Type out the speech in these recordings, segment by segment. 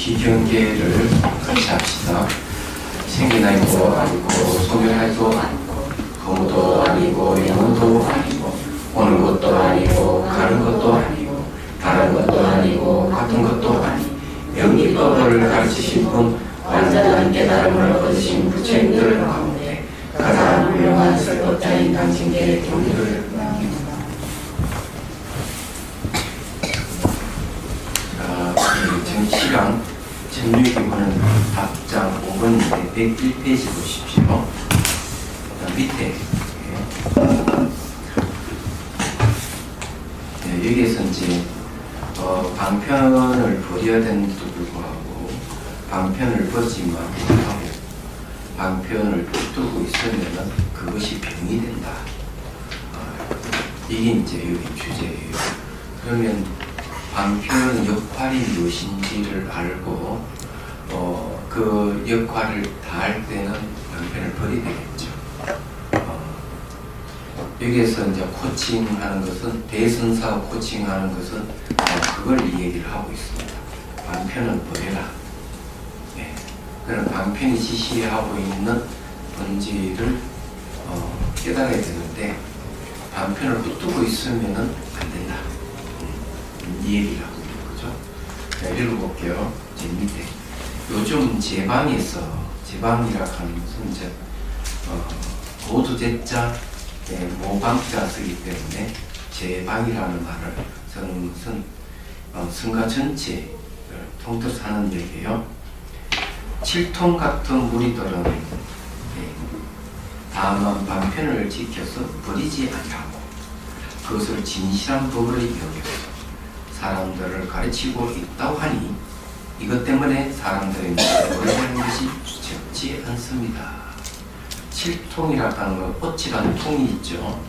기경계를 같이 합시다. 생기나이도 아니고 소멸할도 아니고 거무도 아니고 영무도 아니고 오는 것도 아니고 가는 것도 아니고 다른 것도 아니고 같은 것도 아니고 영리법을 가르치신 분 완전한 깨달음을 얻으신 부처님들 가운데 가장 훌륭한 설법자인 당신께 경의를 표합니다. 정시강 전류기본은 답장 5번인데 101페이지 보십시오. 밑에 여기에서 이제 방편을 버려야 되는데도 불구하고 방편을 버리지만 못하고 방편을 두고 있으면 그것이 병이 된다. 이게 이제 여기 주제예요. 그러면 방편의 역할이 무엇인지를 알고 그 역할을 다할 때는 방편을 버리게 되겠죠. 여기에서 이제 코칭하는 것은 대선사 코칭하는 것은 그걸 이 얘기를 하고 있습니다. 방편은 버려라. 네. 그런 방편이 지시하고 있는 본질을 깨달아야 되는데 방편을 붙들고 있으면은 안 된다. 이 얘기를 하고 있는 거죠. 자, 읽어볼게요. 제 밑에. 요즘 제방이라 하는 것은 이제 고두제자 모방자 쓰기 때문에 제방이라는 말을 쓰는 것은 승가 전체를 통틀어서 하는 얘기예요. 7통 같은 무리들은 다만 방편을 지켜서 버리지 않고 그것을 진실한 법으로 여겨서 사람들을 가르치고 있다고 하니 이것 때문에 사람들의 노력하는 것이 적지 않습니다. 7통이라고 하는 건 꽃이라는 통이 있죠.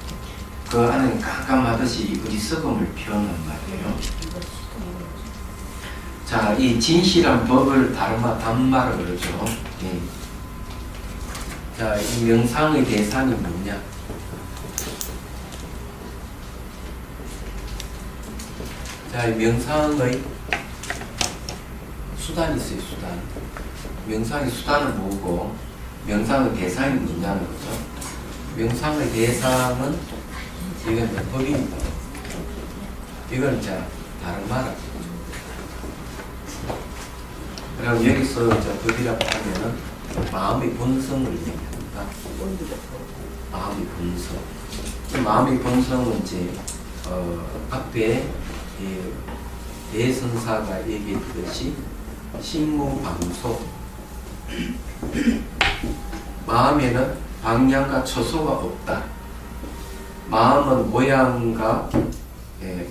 그 안에는 깜깜하듯이 어리석음을 표현한 말이에요. 자, 이 진실한 법을 단말을 그러죠. 예. 자, 이 명상의 대상이 뭐냐? 자, 이 명상의 수단이 있어요, 수단. 명상의 수단을 모으고 명상의 대상이 뭐냐는 거죠. 명상의 대상은 이건 법입니다. 이건 이제 다른 말은. 그럼 여기서 이제 법이라고 하면은 마음의 본성을 얘기합니다. 마음의 본성. 이 마음의 본성은 이제 앞에 대선사가 얘기했듯이 신무방소. 마음에는 방향과 처소가 없다. 마음은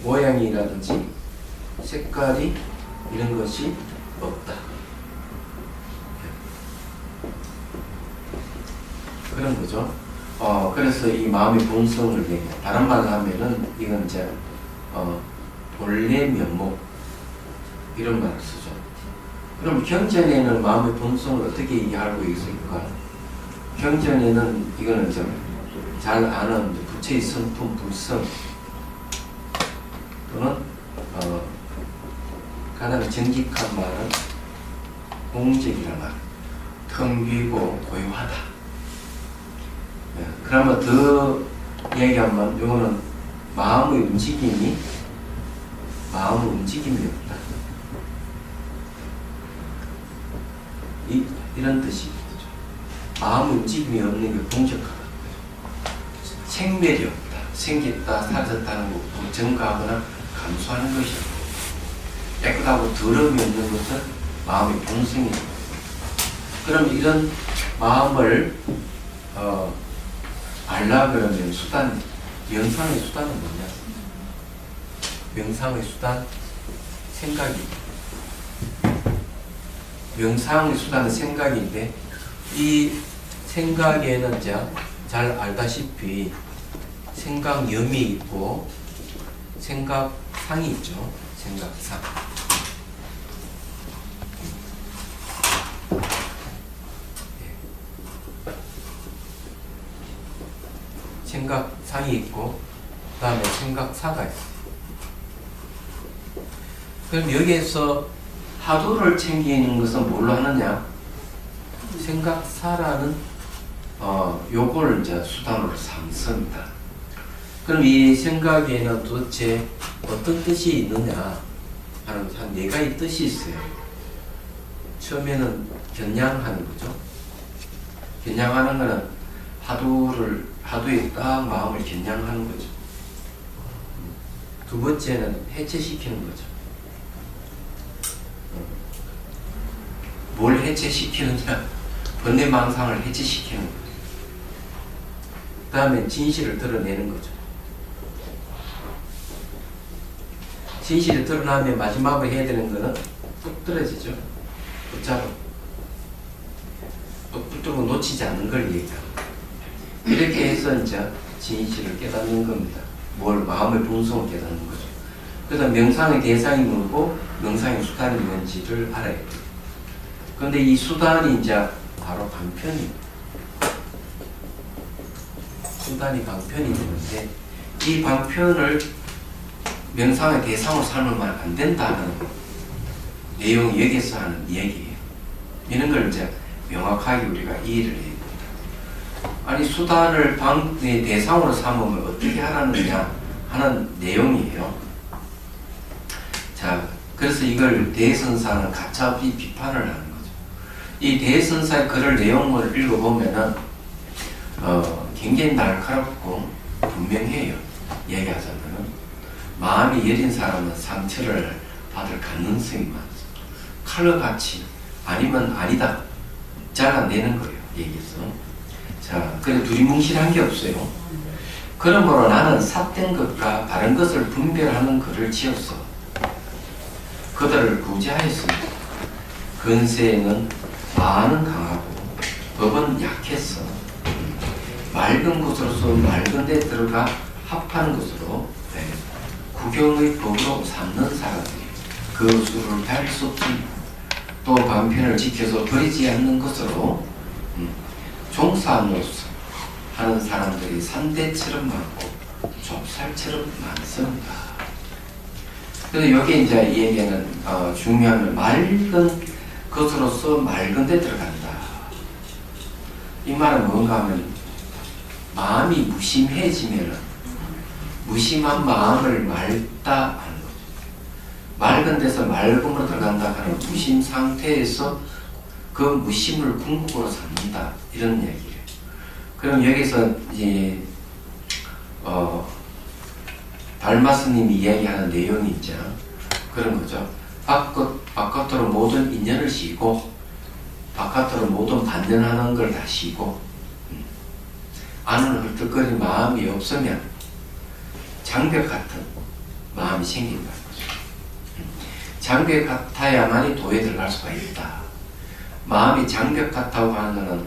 모양이라든지 색깔이 이런 것이 없다. 그런 거죠. 그래서 이 마음의 본성을 얘기해요. 다른 말로 하면은 이건 이제 본래 면목 이런 말을 쓰죠. 그럼 경전에는 마음의 본성을 어떻게 얘기하고 있을까? 경전에는 이거는 좀 잘 아는 부처의 성품 불성 또는 가장 정직한 말은 공적이라는 말, 텅 비고 고요하다. 그러면 더 얘기하면 이거는 마음의 움직임이 없다. 이런 뜻이죠. 마음의 움직임이 없는 게 공적하다. 생멸이 없다. 생겼다, 사라졌다는 거 증가하거나 감소하는 것이 깨끗하고 더러움이 없는 것은 마음의 본성이다. 그럼 이런 마음을 알라 그러면 수단, 명상의 수단은 뭐냐? 명상의 수단, 생각입니다. 명상의 수단은 생각인데 이 생각에는 잘 알다시피 생각염이 있고 생각상이 있죠. 생각상. 생각상이 있고 그 다음에 생각사가 있어요. 그럼 여기에서 화두를 챙기는 것은 뭘로 하느냐? 생각사라는 요걸 이제 수단으로 삼습니다. 그럼 이 생각에는 도대체 어떤 뜻이 있느냐 하는 한 네 가지 뜻이 있어요. 처음에는 겨냥하는 거죠. 겨냥하는 거는 화두에 딱 마음을 겨냥하는 거죠. 두 번째는 해체시키는 거죠. 뭘 해체시키느냐? 번뇌망상을 해체시키는 거죠. 그 다음에 진실을 드러내는 거죠. 진실이 드러나면 마지막으로 해야 되는 거는 뚝 떨어지죠. 붙잡아. 또 붙들고 놓치지 않는 걸 얘기합니다. 이렇게 해서 이제 진실을 깨닫는 겁니다. 뭘 마음의 본성을 깨닫는 거죠. 그래서 명상의 대상이 뭐고 명상의 수단이 뭔지를 알아야 돼요. 그런데 이 수단이 이제 바로 방편입니다. 수단이 방편이 되는데 이 방편을 명상의 대상으로 삼으면 안 된다는 내용이 여기서 하는 얘기예요. 이런 걸 이제 명확하게 우리가 이해를 해야 됩니다. 아니 수단을 방의 대상으로 삼으면 어떻게 하라느냐 하는 내용이에요. 자, 그래서 이걸 대선사는 가차없이 비판을 하는 거죠. 이 대선사의 글을 내용을 읽어보면은 굉장히 날카롭고 분명해요. 얘기하자면은 마음이 여린 사람은 상처를 받을 가능성이 많습니다. 칼로같이 아니면 아니다 잘라내는 거예요. 얘기해서. 자, 그래 두리뭉실한 게 없어요. 그러므로 나는 삿된 것과 다른 것을 분별하는 글을 지었어. 그들을 구제하였습니다. 근세에는 마는 강하고 법은 약했어. 맑은 곳으로서 맑은 데 들어가 합하는 것으로 구경의 법으로 삼는 사람들이 그 수를 달 수 없습니다. 또 방편을 지켜서 버리지 않는 것으로 종사노소 하는 사람들이 산대처럼 많고 좁쌀처럼 많습니다. 그래서 여기 이제 이 얘기는 중요한 맑은 것으로서 맑은 데 들어간다. 이 말은 뭔가 하면 마음이 무심해지면은 무심한 마음을 맑다 하는 거죠. 맑은 데서 맑음으로 들어간다 하는 무심 상태에서 그 무심을 궁극으로 삼는다 이런 얘기예요. 그럼 여기서 이제 달마스님이 이야기하는 내용이 있죠. 그런 거죠. 바깥으로 모든 인연을 씌고 바깥으로 모든 반전하는 걸 다 씌고 안으로 헐떡거리는 마음이 없으면 장벽 같은 마음이 생긴다는 거죠. 장벽 같아야만이 도에 들어갈 수가 있다. 마음이 장벽 같다고 하는 것은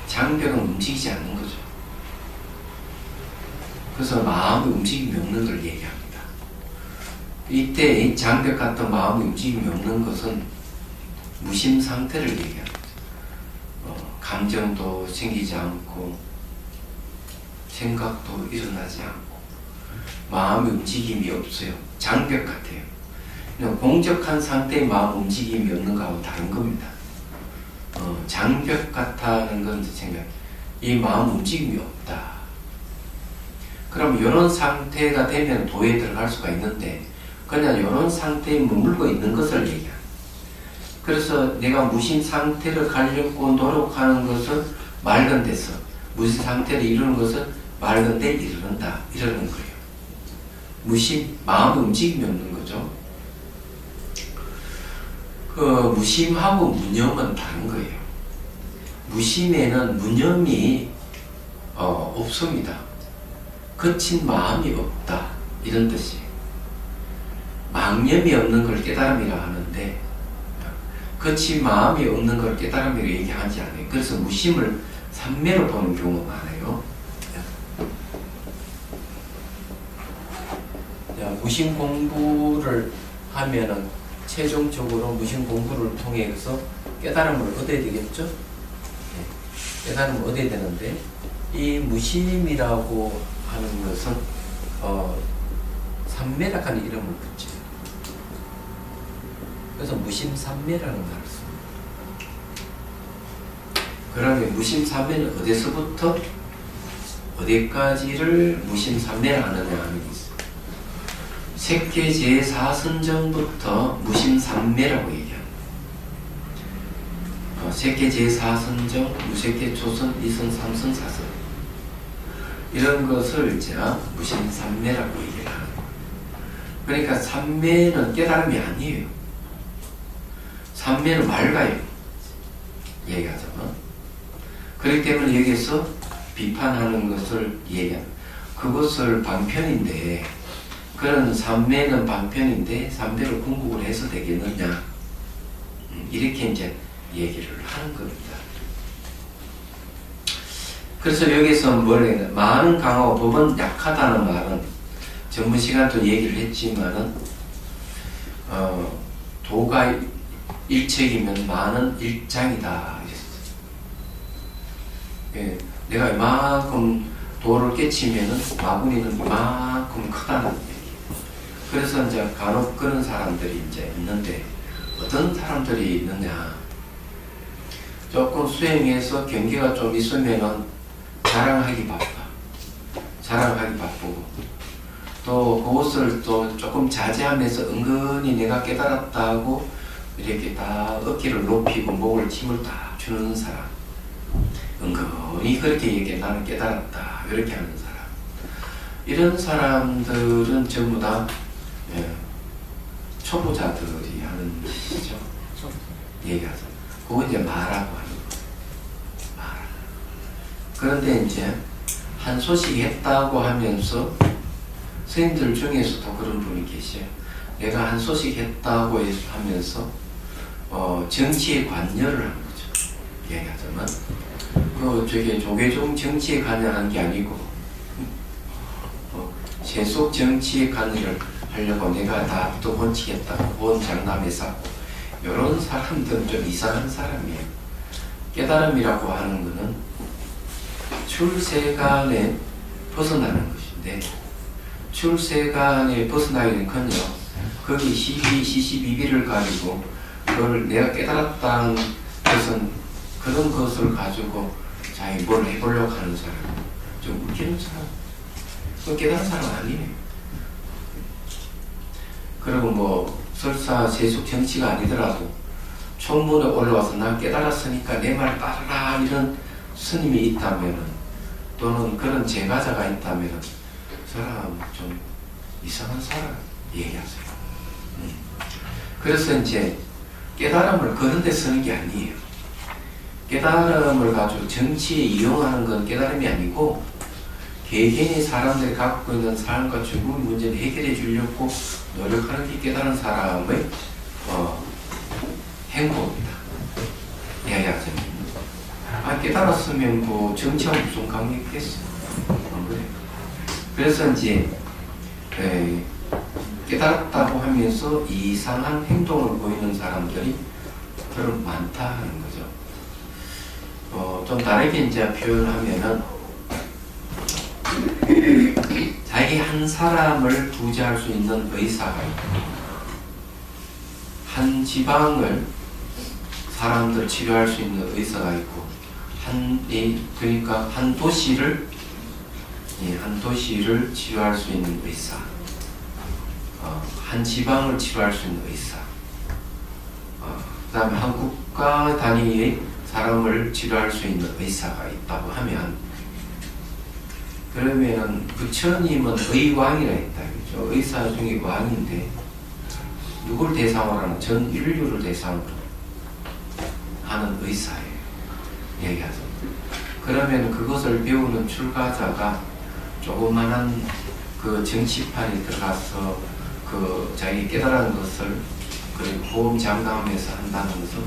장벽은 움직이지 않는 거죠. 그래서 마음의 움직임이 없는 걸 얘기합니다. 이때 장벽 같은 마음의 움직임이 없는 것은 무심 상태를 얘기합니다. 감정도 생기지 않고 생각도 일어나지 않고 마음의 움직임이 없어요. 장벽 같아요. 그냥 공적한 상태의 마음 움직임이 없는 거하고 다른 겁니다. 장벽 같다는 건 생각, 이 마음 움직임이 없다. 그럼 이런 상태가 되면 도에 들어갈 수가 있는데 그냥 이런 상태에 머물고 있는 것을 얘기합니다. 그래서 내가 무심 상태를 가려고 노력하는 것은 맑은 데서 무심 상태를 이루는 것은 맑은 데 이르는다. 이러는 거예요. 무심, 마음의 움직임이 없는 거죠. 그 무심하고 무념은 다른 거예요. 무심에는 무념이 없습니다. 거친 마음이 없다. 이런 뜻이에요. 망념이 없는 걸 깨달음이라 하는데 거친 마음이 없는 걸 깨달음이라 얘기하지 않아요. 그래서 무심을 삼매로 보는 경우가 많아요. 무심 공부를 하면은 최종적으로 무심 공부를 통해서 깨달음을 얻어야 되겠죠? 깨달음을 얻어야 되는데 이 무심이라고 하는 것은 삼매락하는 이름을 붙여요. 그래서 무심삼매라는 말을 씁니다. 그러면 무심삼매는 어디서부터 어디까지를 무심삼매를 하느냐 하는 게 있어요. 색계 제4선정부터 무심삼매라고 얘기합니다. 색계 제4선정, 무색계 초선, 이선, 삼선, 사선 이런 것을 이제 무심삼매라고 얘기를 하는 거예요. 그러니까 삼매는 깨달음이 아니에요. 삼매는 맑아요. 얘기하자면. 그렇기 때문에 여기서 비판하는 것을 얘기합니다. 그것을 방편인데, 그런 삼매는 방편인데 삼매를 궁극을 해서 되겠느냐, 이렇게 이제 얘기를 하는 겁니다. 그래서 여기서 뭘 해야 되나, 마는 강하고 법은 약하다는 말은 전문 시간도 얘기를 했지만은 도가 일책이면 마는 일장이다. 예, 내가 이만큼 도를 깨치면은 마구니는 이만큼 크다는 얘기. 그래서 이제 간혹 그런 사람들이 이제 있는데, 어떤 사람들이 있느냐, 조금 수행해서 경계가 좀 있으면은 자랑하기 바쁘고, 또 그것을 또 조금 자제하면서 은근히 내가 깨달았다고 이렇게 다 어깨를 높이고 목을 힘을 딱 주는 사람, 은근히 그렇게 얘기해, 나는 깨달았다, 이렇게 하는 사람, 이런 사람들은 전부 다 초보자들이 하는 짓이죠. 얘기하자. 그거 이제 마라고 하는 거예요. 마라. 그런데 이제 한 소식 했다고 하면서 스님들 중에서도 그런 분이 계셔요. 내가 한 소식 했다고 하면서 정치에 관여를 하는 거죠. 얘기하자면 저게 조계종 정치에 관여한 게 아니고 세속 정치에 관여를 하려고 내가 다 또 본치겠다고 본 장남에서, 이런 사람들은 좀 이상한 사람이에요. 깨달음이라고 하는 것은 출세간에 벗어나는 것인데, 출세간에 벗어나기는커녕 거기 시시비비를 가지고 그걸 내가 깨달았다는 것은 그런 것을 가지고 자기 뭘 해보려고 하는 사람, 좀 웃기는 사람, 그 깨달은 사람 아니에요. 그리고 뭐 설사 세속 정치가 아니더라도 총문에 올라와서 난 깨달았으니까 내 말 따르라 이런 스님이 있다면, 또는 그런 제가자가 있다면 사람 좀 이상한 사람 얘기하세요. 그래서 이제 깨달음을 그런 데 쓰는 게 아니에요. 깨달음을 가지고 정치에 이용하는 건 깨달음이 아니고, 개개인의 사람들이 갖고 있는 삶과 죽음의 문제를 해결해 주려고 노력하는 게 깨달은 사람의 행보입니다. 이야기하자면, 깨달았으면 뭐 정치하고 무슨 관계 있겠어? 안 그래요? 그래서 이제 깨달았다고 하면서 이상한 행동을 보이는 사람들이 그런 많다 하는 거죠. 좀 다르게 이제 표현하면은, 자기 한 사람을 구제할 수 있는 의사가 있고, 한 지방을 사람들 치료할 수 있는 의사가 있고, 그러니까 한 도시를 치료할 수 있는 의사, 한 지방을 치료할 수 있는 의사, 그 다음에 한 국가 단위의 사람을 치료할 수 있는 의사가 있다고 하면, 그러면은 부처님은 의왕이라 했다. 그렇죠? 의사 중에 왕인데 누굴 대상으로 하는? 전 인류를 대상으로 하는 의사예요. 얘기하죠. 그러면 그것을 배우는 출가자가 조그만한 그 정치판에 들어가서 그 자기 깨달은 것을 그리고 호흡장담하면서 한다는 것은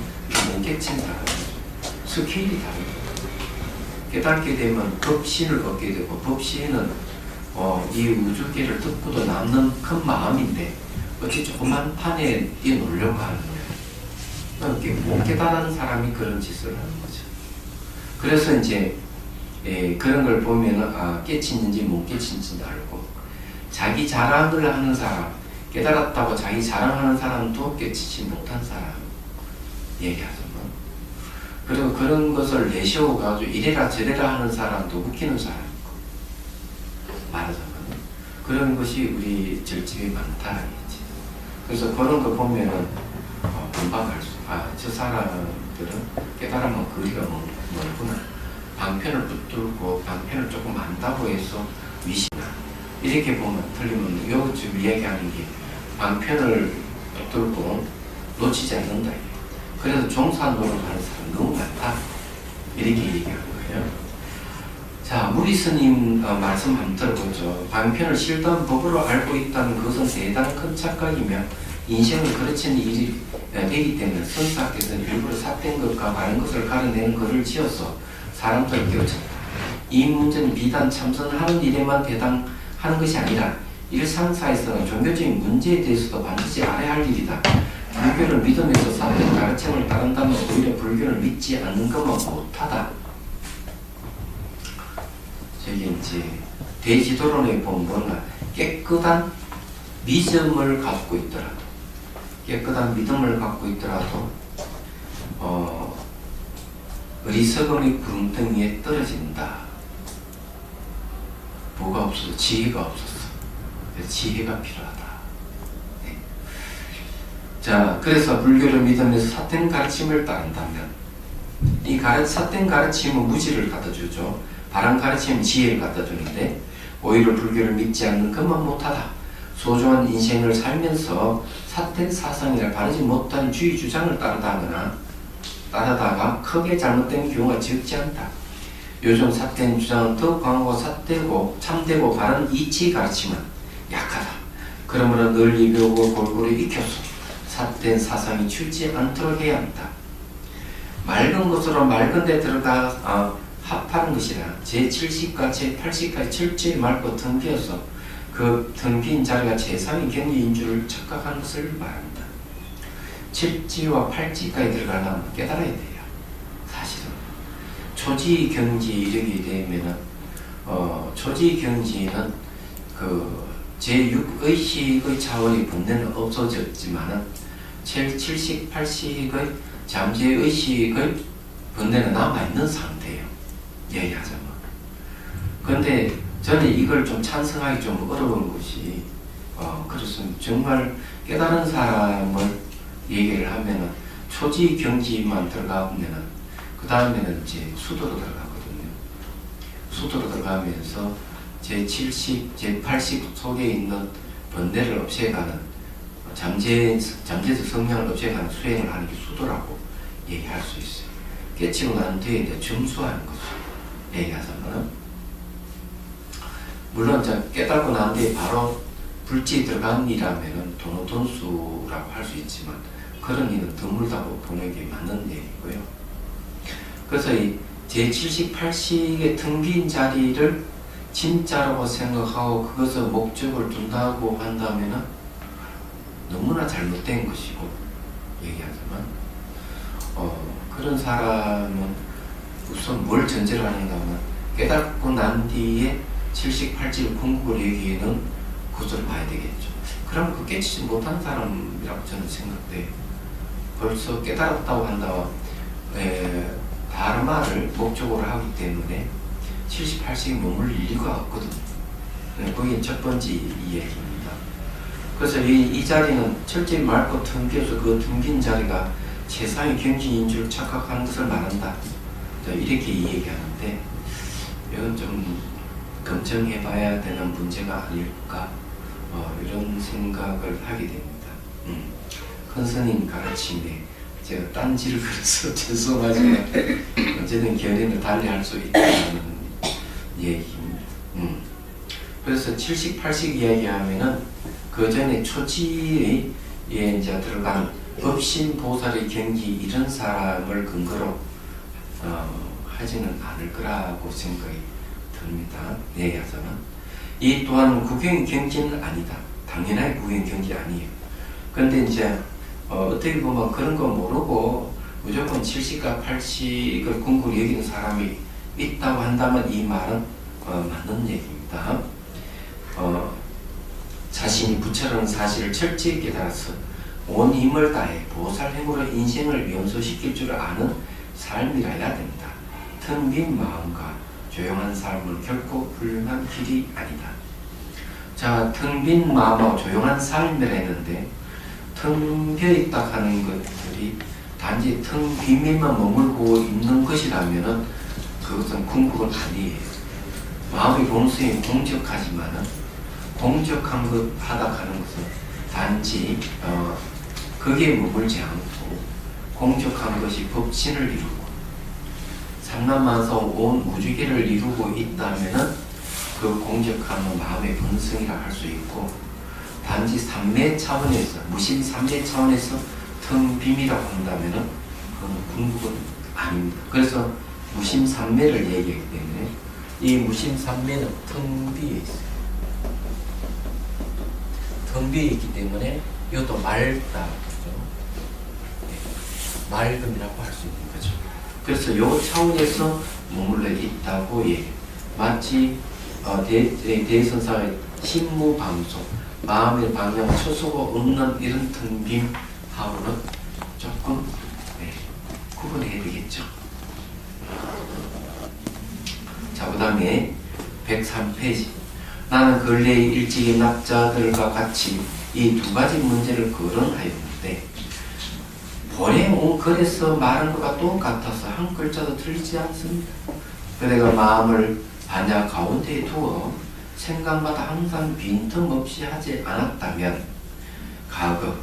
못 깨친다는 거죠. 스케일이 다릅니다. 깨닫게 되면 법신을 얻게 되고, 법신은 이 우주계를 듣고도 남는 큰 마음인데 어찌 조그만 판에 뛰어놀려고 하는 거예요. 못 깨달은 사람이 그런 짓을 하는 거죠. 그래서 이제 그런 걸 보면은 깨치는지 못 깨치는지 알고, 자기 자랑을 하는 사람, 깨달았다고 자기 자랑하는 사람도 깨치지 못한 사람 얘기하자면, 그리고 그런 것을 내세워가지고 이래라 저래라 하는 사람도 웃기는 사람이고, 말하자면 그런 것이 우리 절집이 많다 이거지. 그래서 그런 거 보면은 금방 알 수, 저 사람들은 깨달으면 거리가 멀구나, 방편을 붙들고 방편을 조금 안다고 해서 위시나, 이렇게 보면 틀리면 요즘 이야기하는 게 방편을 붙들고 놓치지 않는다. 그래서 종사 노릇하는 사람 너무 많다, 이렇게 얘기하는 거예요. 자, 우리 스님 말씀 한번 들어보죠. 방편을 실도한 법으로 알고 있다는 것은 대단한 큰 착각이며 인생을 그르치는 일이 되기 때문에 선사께서는 일부러 삿된 것과 많은 것을 가려내는 글을 지어서 사람들을 깨우쳤다. 이 문제는 비단 참선하는 일에만 해당하는 것이 아니라 일상사에서는 종교적인 문제에 대해서도 반드시 알아야 할 일이다. 불교를 믿으면서 삿된 가르침을 따른다면 오히려 불교를 믿지 않는 것만 못하다. 저기 이제 대지도론에 보면 뭔가 깨끗한 믿음을 갖고 있더라도, 깨끗한 믿음을 갖고 있더라도 어리석음이 구름덩이에 떨어진다. 뭐가 없어서? 지혜가 없었어. 지혜가 필요하다. 네. 자, 그래서 불교를 믿으면서 삿된 가르침을 따른다면, 이 삿된 가르침은 무지를 갖다주죠. 바른 가르침은 지혜를 갖다주는데 오히려 불교를 믿지 않는 것만 못하다. 소중한 인생을 살면서 삿된 사상이나 바르지 못한 주의 주장을 따르다가 크게 잘못된 경우가 적지 않다. 요즘 삿된 주장은 더 강하고 삿되고 참되고 바른 이치 가르침은 약하다. 그러므로 널리 배우고 골고루 익혀서 삿된 사상이 출지 않도록 해야 한다. 맑은 것으로 맑은 데 들어가 합하는 것이라 제70과 제80까지 철저히 맑고 텅비어서 그 텅빈 자리가 제3의 경지인 줄 착각하는 것을 말합니다. 7지와 8지까지 들어가려면 깨달아야 돼요. 사실은 초지 경지 이르게 되면은 초지 경지는 그 제6의식의 차원의 번뇌는 없어졌지만은 70, 80의 잠재의식의 번뇌는 남아있는 상태예요. 얘기하자면. 그런데 저는 이걸 좀 찬성하기 좀 어려운 것이, 그렇습니다. 정말 깨달은 사람을 얘기를 하면은 초지 경지만 들어가면은 그 다음에는 이제 수도로 들어가거든요. 수도로 들어가면서 제70, 제80 속에 있는 번뇌를 없애가는 잠재적 성향을 없애가는 수행을 하는 게 수도라고 얘기할 수 있어요. 깨치고 난 뒤에 이제 점수하는 거죠. 얘기하자면, 물론 깨닫고 난 뒤에 바로 불지 들어간 일이라면 돈수라고 할 수 있지만 그런 일은 드물다고 보는 게 맞는 얘기고요. 그래서 이 제70, 80의 텅 빈 자리를 진짜라고 생각하고 그것을 목적을 둔다고 한다면은 너무나 잘못된 것이고, 얘기하자면 그런 사람은 우선 뭘 전제를 하는가 하면 깨닫고 난 뒤에 70, 80을 궁극을 얘기에는 그것을 봐야 되겠죠. 그럼 그 깨치지 못한 사람이라고 저는 생각돼요. 벌써 깨달았다고 한다고 다르마를 목적으로 하기 때문에 70, 80이 머물릴 리가 없거든요. 그게 첫 번째 이야기입니다. 그래서 이 자리는 철저히 맑고 텅 비어서 그 텅 빈 자리가 세상의 경지인 줄 착각하는 것을 말한다. 이렇게 얘기하는데 이건 좀 검증해 봐야 되는 문제가 아닐까, 이런 생각을 하게 됩니다. 큰 스님 가르침에 제가 딴지를 걸어서 죄송하지만 어쨌든 결의는 달리 할 수 있다는 얘기입니다. 그래서 70, 80 이야기하면은 그 전에 초지에 이제 들어간 법신보살의 경지 이런 사람을 근거로 하지는 않을 거라고 생각이 듭니다. 얘기하자면 이 또한 구경 경지는 아니다. 당연하게 구경 경지 아니에요. 근데 이제 어떻게 보면 그런 거 모르고 무조건 70과 80을 궁극으로 여기는 사람이 있다고 한다면 이 말은 맞는 얘기입니다. 자, 자신이 부처라는 사실을 철저히 깨달아서 온 힘을 다해 보살행으로 인생을 연소시킬 줄 아는 삶이라야 됩니다. 텅 빈 마음과 조용한 삶은 결코 훌륭한 길이 아니다. 자, 텅 빈 마음과 조용한 삶이라 했는데 텅 비어있다 하는 것들이 단지 텅 비밀만 머물고 있는 것이라면 그것은 궁극은 아니에요. 마음의 본성이 공적하지만은 공적한 것 하다 하는 것은 단지 거기에 머물지 않고 공적한 것이 법신을 이루고 삼란만성 온 우주계를 이루고 있다면은 그 공적함은 마음의 본성이라 할 수 있고 단지 삼매 차원에서 무심 삼매 차원에서 텅 빔이라고 한다면은 그건 궁극은 아닙니다. 그래서 무심 삼매를 얘기하기 때문에 이 무심 삼매는 텅 비에 있어요. 텅 비에 있기 때문에 이것도 맑다. 맑음이라고 할 수 있는 거죠. 그래서 이 차원에서 머물러 있다고 마치 대선사의 신무방송, 마음의 방향 초소가 없는 이런 텅빔하고는 조금 구분해야 되겠죠. 자, 그 다음에 103페이지. 나는 근래의 일찍이 납자들과 같이 이 두 가지 문제를 거론하였는데 본에 온 글에서 말한 것과 똑같아서 한 글자도 틀리지 않습니다. 그대가 마음을 반야 가운데에 두어 생각마다 항상 빈틈없이 하지 않았다면 과거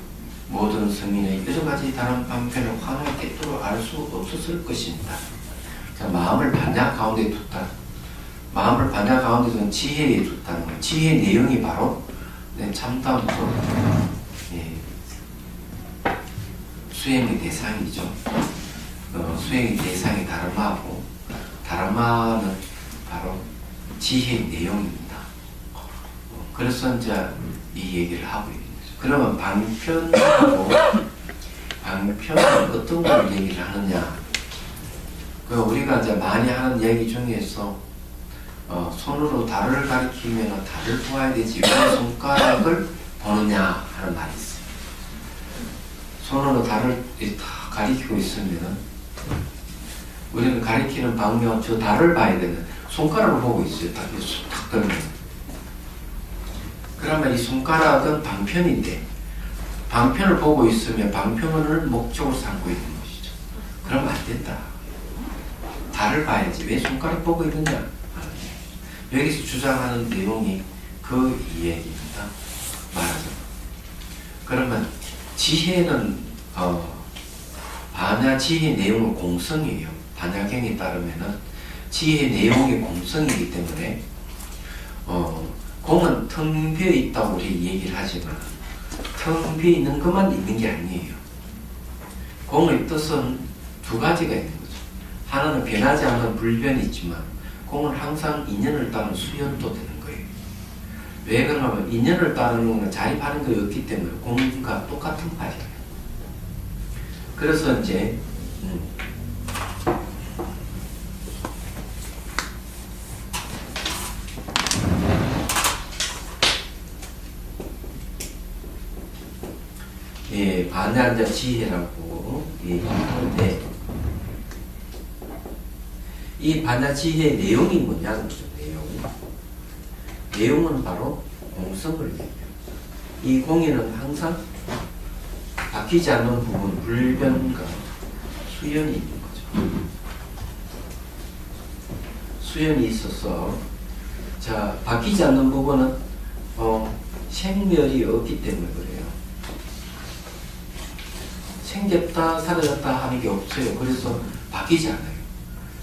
모든 성인의 여러 가지 다른 방편을 환하게 깨뜨려 알 수 없었을 것입니다. 자, 마음을 반야 가운데에 뒀다. 마음을 반야 가운데 둔 지혜에 뒀다는 거예요. 지혜 내용이 바로 참다음도 수행의 대상이죠. 수행의 대상이 다르마고 다르마는 바로 지혜의 내용입니다. 그래서 이제 이 얘기를 하고 있는 거죠. 그러면 방편은 어떤 걸 얘기를 하느냐? 우리가 이제 많이 하는 얘기 중에서 손으로 달을 가리키면 달을 보아야 되지 왜 손가락을 보느냐 하는 말이 있어요. 손으로 달을 다 가리키고 있으면 우리는 가리키는 방면 저 달을 봐야 되는 손가락을 보고 있어요. 딱 들면 그러면 이 손가락은 방편인데 방편을 보고 있으면 방편을 목적으로 삼고 있는 것이죠. 그러면 안 된다. 달을 봐야지 왜 손가락 보고 있느냐. 여기서 주장하는 내용이 그 이야기입니다. 말하자면 그러면 지혜는 반야 지혜 내용은 공성이에요. 반야경에 따르면은 지혜 내용이 공성이기 때문에 공은 텅 비어 있다고 우리 얘기를 하지만 텅 비어 있는 것만 있는 게 아니에요. 공의 뜻은 두 가지가 있는 거죠. 하나는 변하지 않는 불변이 있지만 공은 항상 인연을 따른 수연도 되는 거예요. 왜 그러냐면 인연을 따르는 것은 자립하는 것이 없기 때문에 공과 똑같은 말이에요. 그래서 이제 반야 지혜라고 얘기하는데 이 반야 지혜의 내용이 뭐냐는 거죠. 내용은 바로 공성을 얘기해요. 이 공에는 항상 바뀌지 않는 부분, 불변과 수연이 있는 거죠. 수연이 있어서 자 바뀌지 않는 부분은 생멸이 없기 때문에 그래요. 생겼다 사라졌다 하는 게 없어요. 그래서 바뀌지 않아요.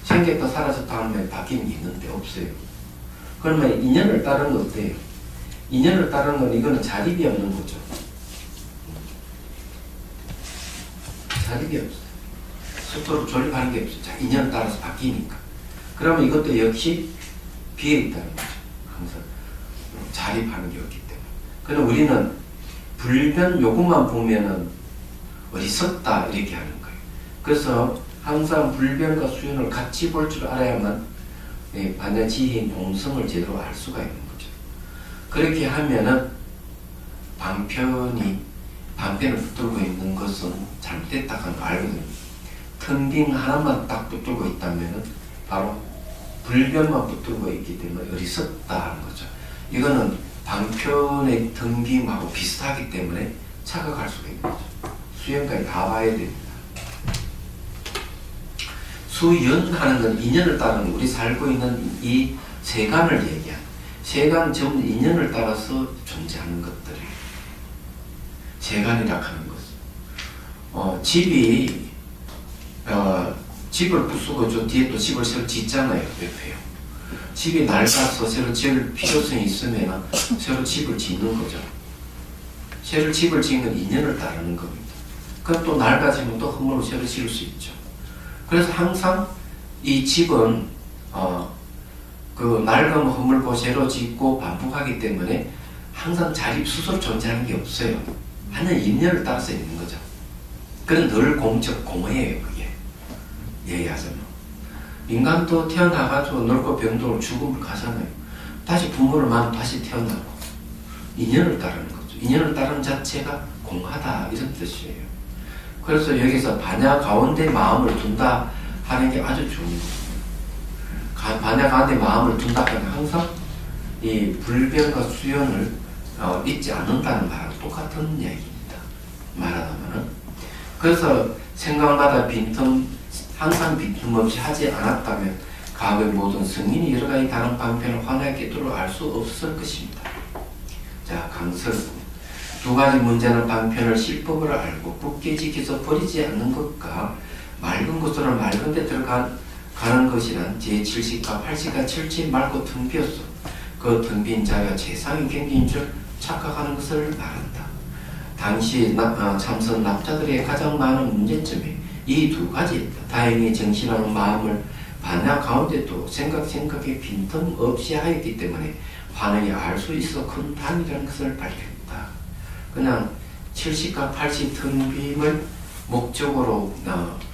생겼다 사라졌다 하면 바뀜이 있는데 없어요. 그러면 인연을 따르는 건 어때요? 인연을 따르는 건 이거는 자립이 없는 거죠. 자립이 없어요. 스스로 조립하는 게 없어요. 자, 인연을 따라서 바뀌니까. 그러면 이것도 역시 비어있다는 거죠. 항상 자립하는 게 없기 때문에. 그럼 우리는 불변 요것만 보면은 어리석다 이렇게 하는 거예요. 그래서 항상 불변과 수연을 같이 볼 줄 알아야만 반야 지혜인 공성을 제대로 알 수가 있는 거죠. 그렇게 하면은 반편을 붙들고 있는 것은 잘못됐다고 하는 거 알거든요. 텅 빈 하나만 딱 붙들고 있다면 바로 불변만 붙들고 있기 때문에 어리석다 하는 거죠. 이거는 방편의 텅 빈하고 비슷하기 때문에 착각할 수가 있는 거죠. 수연까지 다 봐야 됩니다. 수연하는 건 인연을 따르는 우리 살고 있는 이 세간을 얘기하는, 세간 전부 인연을 따라서 존재하는 것들이 세간이라 하는 것은 집을 부수고 저 뒤에 또 집을 새로 짓잖아요. 옆에요. 집이 낡아서 새로 지을 필요성이 있으면 새로 집을 짓는 거죠. 새로 집을 짓는 인연을 따르는 겁니다. 그럼 또 낡아지면 또 허물고 새로 지을 수 있죠. 그래서 항상 이 집은 그 낡으면 허물고 새로 짓고 반복하기 때문에 항상 자립수소로 존재하는 게 없어요. 하는 인연을 따라서 있는 거죠. 그건 늘 공적 공허예요. 그게 얘기하자면 인간도 태어나가지고 늙고 병들고 죽음을 가잖아요. 다시 부모를 만나면 다시 태어나고 인연을 따르는 거죠. 인연을 따르는 자체가 공하다 이런 뜻이에요. 그래서 여기서 반야 가운데 마음을 둔다 하는 게 아주 중요해요. 반야 가운데 마음을 둔다 하는 게 항상 이 불변과 수연을 잊지 않는다는 말하고 똑같은 이야기입니다. 말하자면은. 그래서 생각마다 항상 빈틈없이 하지 않았다면 과거의 모든 승인이 여러 가지 다른 방편을 환하게 깨달아 알 수 없을 것입니다. 자, 강설. 두 가지 문제는 방편을 실법으로 알고 굳게 지켜서 버리지 않는 것과 맑은 곳으로 맑은 데 들어가는 것이란 제70과 80과 철저히 맑고 텅 비었어. 그 텅 빈 자가 최상의 경기인 줄 착각하는 것을 말한다. 당시 참선 납자들의 가장 많은 문제점이 이 두 가지였다. 다행히 정신하는 마음을 반야 가운데도 생각에 빈틈없이 하였기 때문에 환하게 알 수 있어 큰 담이라는 것을 밝혔다. 그냥 70과 80 텅 빔을 목적으로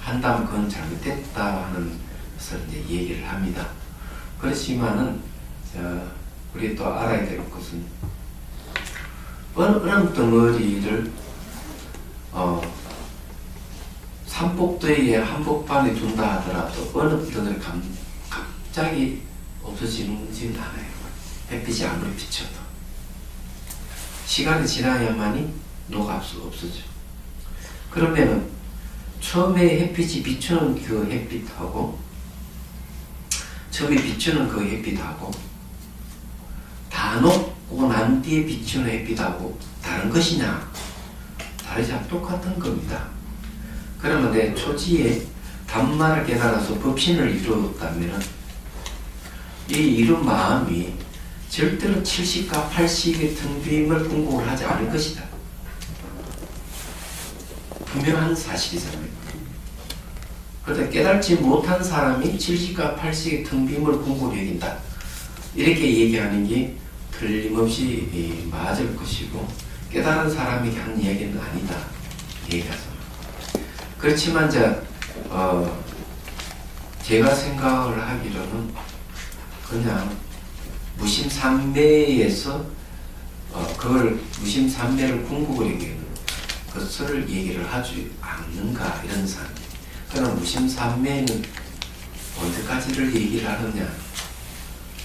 한다면 그건 잘못됐다 하는 것을 이제 얘기를 합니다. 그렇지만은 우리 또 알아야 될 것은 얼음 덩어리를 삼복도에 한복판에 둔다 하더라도 얼음 덩어리 갑자기 없어지지는 않아요. 햇빛이 아무리 비쳐도 시간이 지나야만이 없어져. 그러면은 처음에 햇빛이 비추는 그 햇빛하고 처음에 비추는 그 햇빛하고 다 녹고 난 뒤에 비추는 햇빛하고 다른 것이냐? 다르지 않고 똑같은 겁니다. 그러면 내 초지에 단말을 깨달아서 법신을 이루었다면 이 이룬 마음이 절대로 70과 80의 텅 빔을 궁극을 하지 않을 것이다. 분명한 사실이잖아요. 그런데 깨달지 못한 사람이 70과 80의 텅 빔을 궁극을 여긴다. 이렇게 얘기하는 게 틀림없이 맞을 것이고 깨달은 사람이 한 얘기는 아니다. 얘기하죠. 그렇지만 제가 생각을 하기로는 그냥 무심삼매에서 그걸 무심삼매를 궁극을 얘기하는 것을 얘기를 하지 않는가 이런 사람이. 그럼 무심삼매는 언제까지를 얘기를 하느냐?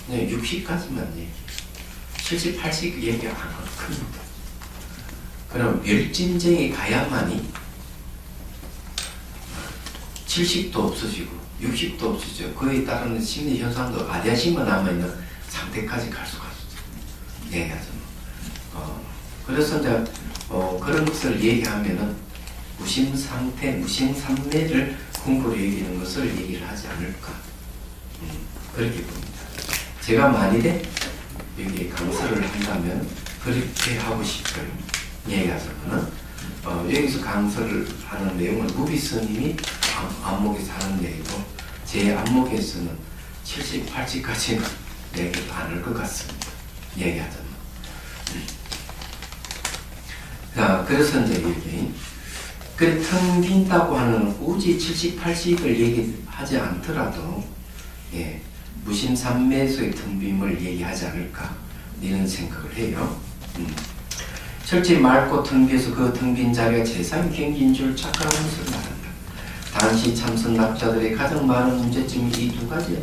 그냥 60까지만 얘기. 70, 80 얘기 안 합니다. 그럼 멸진쟁이 가야만이 70도 없어지고 60도 없어지고 그에 따른 심리 현상도 아디아심만 남아있는 상태까지 갈 수가 있죠. 얘기하죠. 그래서 이제 그런 것을 얘기하면은 무심상태, 무심삼매를 공부로 얘기하는 것을 얘기를 하지 않을까. 그렇게 봅니다. 제가 만일에 여기 강사를 한다면 그렇게 하고 싶어요. 얘기하자면은 여기서 강사를 하는 내용은 무비 스님이 안목에서 하는 얘기고 제 안목에서는 70, 80까지는 얘기를 안 할 것 같습니다. 얘기하자면. 자, 그래서 이제 여기 그 텅 빈다고 하는 굳이 70, 80을 얘기하지 않더라도 무심삼매에서의 텅 빔을 얘기하지 않을까 이런 생각을 해요. 철저히 맑고 텅 비어서 그 텅 빈 자리가 재산이 경기인 줄 착각하는 것을 말한다. 당시 참선 납자들의 가장 많은 문제점이 이 두 가지야.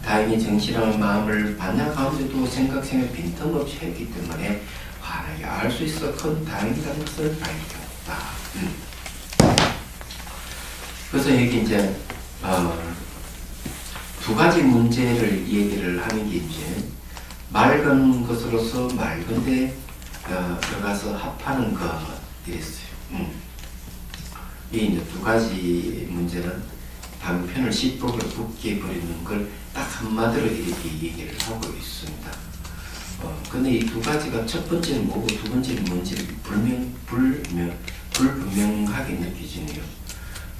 다행히 정실한 마음을 반야 가운데 두고 생각생각 빈틈없이 했기 때문에 환하게 알 수 있어 큰 다행이라는 것을 발견했다. 그래서 여기 이제 두 가지 문제를 얘기를 하는 게 이제 맑은 것으로서 맑은데 들어가서 합하는 것 이랬어요. 이 이제 두 가지 문제는 방편을 시법으로 붙게 버리는 걸 딱 한마디로 이렇게 얘기를 하고 있습니다. 근데 이 두 가지가 첫 번째는 뭐고 두 번째는 뭔지 불분명하게 느껴지네요.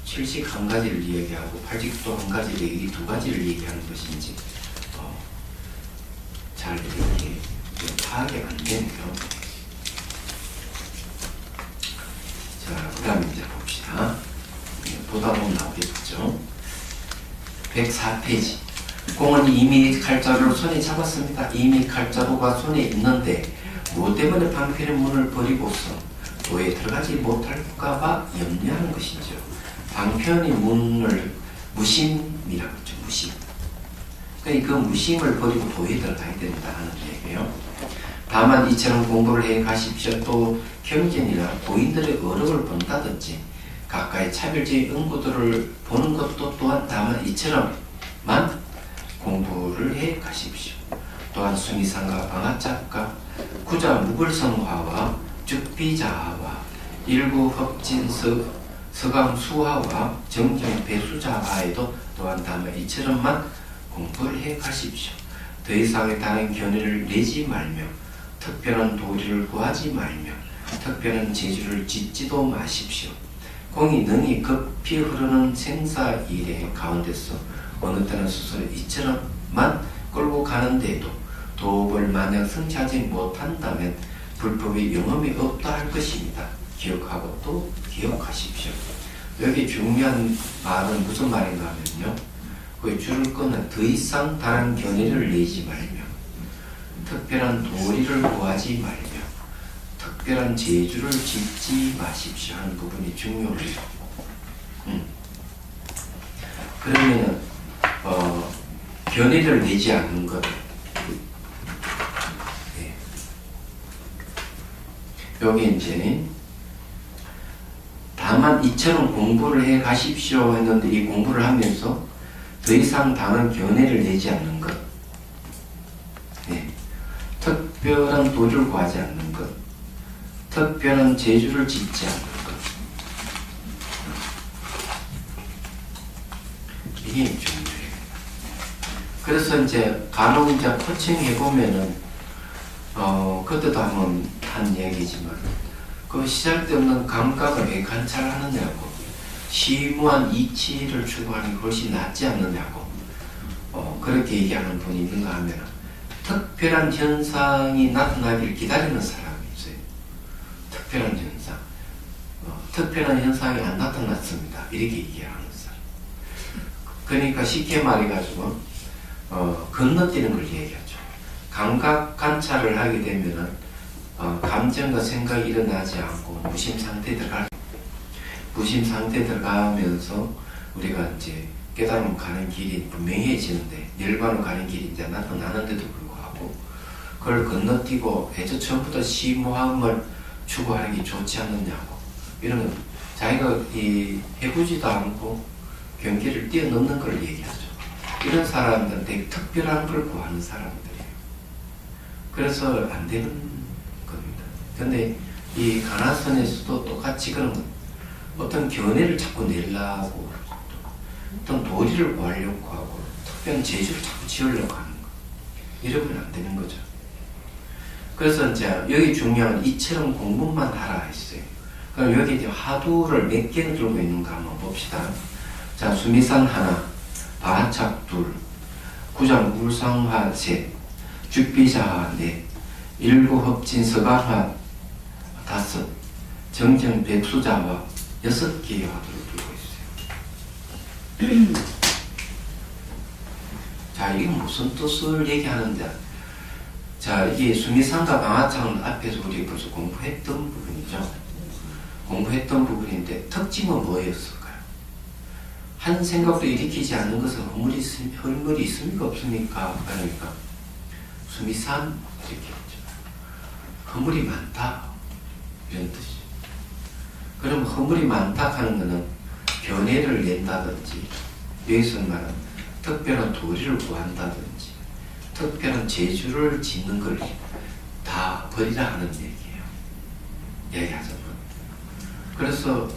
71가지를 이야기하고 80도 한 가지를 이 두 가지를 얘기하는 것인지 잘 이렇게 파악이 안 되네요. 자, 그 다음에 이제 봅시다. 보다 보면 나오겠죠. 104페이지. 공은 이미 칼자루를 손에 잡았습니다. 이미 칼자루가 손에 있는데 무엇 때문에 방편의 문을 버리고서 도에 들어가지 못할까봐 염려하는 것이죠. 방편의 문을 무심이라고 했죠. 무심. 그러니까 그 무심을 버리고 도에 들어가야 된다 하는 얘기예요. 다만 이처럼 공부를 해 가십시오. 또 경전이나 고인들의 어록을 본다든지 가까이 차별적인 응고들을 보는 것도 또한 다만 이처럼만 공부를 해 가십시오. 또한 수미상가 방화작가 구자 무글성화와 죽비자화와 일구 흡진서 서강수화와 정정 배수자화에도 또한 다만 이처럼만 공부를 해 가십시오. 더 이상의 다른 견해를 내지 말며 특별한 도리를 구하지 말며 특별한 재주를 짓지도 마십시오. 공이 능히 급히 흐르는 생사일의 가운데서 어느 때는 스스로 이처럼만 끌고 가는데도 도업을 만약 성취하지 못한다면 불법의 영험이 없다 할 것입니다. 기억하고 또 기억하십시오. 여기 중요한 말은 무슨 말인가 하면요. 그 줄을 끊어 더 이상 다른 견해를 내지 말며 특별한 도리를 구하지 말며 특별한 재주를 짓지 마십시오 하는 부분이 중요해요. 그러면 견해를 내지 않는 것. 네. 여기 이제 다만 이처럼 공부를 해 가십시오 했는데 이 공부를 하면서 더 이상 다른 견해를 내지 않는 것. 네. 특별한 도리를 구하지 않는 것. 특별한 재주를 짓지 않는 것. 이게 중요해요. 그래서 이제 간혹 이제 코칭해 보면은 그때도 한번 한 얘기지만 그 시잘데없는 감각을 왜 관찰하느냐고, 심오한 이치를 추구하는 게 훨씬 낫지 않느냐고 그렇게 얘기하는 분이 있는가 하면 특별한 현상이 나타나기를 기다리는 사람이 있어요. 특별한 현상. 특별한 현상이 안 나타났습니다. 이렇게 얘기하는 사람. 그러니까 쉽게 말해가지고 건너뛰는 걸 얘기하죠. 감각 관찰을 하게 되면은 감정과 생각이 일어나지 않고 무심 상태에 들어가면서 우리가 이제 깨달음 가는 길이 분명해지는데 닐바로 가는 길이 이제 나타나는데도 불구하고 그걸 건너뛰고 애초 처음부터 심오함을 추구하는 게 좋지 않느냐고, 이런 건 자기가 해보지도 않고 경계를 뛰어넘는 걸 얘기하죠. 이런 사람들은 되게 특별한 걸 구하는 사람들이에요. 그래서 안 되는 겁니다. 근데 이 가나선에서도 똑같이 그런 건 어떤 견해를 자꾸 내려고 어떤 도리를 구하려고 하고 특별한 재주를 자꾸 지으려고 하는 거, 이러면 안 되는 거죠. 그래서 이제 여기 중요한 건 이처럼 공부만 하라 했어요. 그럼 여기 이제 화두를 몇 개를 들고 있는가 한번 봅시다. 자, 수미산 하나, 바라착 둘, 구장 물상화 셋, 죽비자화 넷, 일구hợp진 서간화 다섯, 정정 백수자화 6개의 화두를 들고 있어요. 자, 이건 무슨 뜻을 얘기하는데, 자, 이게 수미상과 방화창은 앞에서 우리 벌써 공부했던 부분이죠. 공부했던 부분인데 특징은 뭐였을까요? 한 생각도 일으키지 않는 것은 허물이 있습니까? 없습니까? 그러니까 수미산 이렇게 했죠. 허물이 많다 이런 뜻이죠. 그럼 허물이 많다 하는 것은 견해를 낸다든지, 여기서 말하는 특별한 도리를 구한다든지, 특별한 재주를 짓는 걸 다 버리라 하는 얘기예요. 얘기하자면. 그래서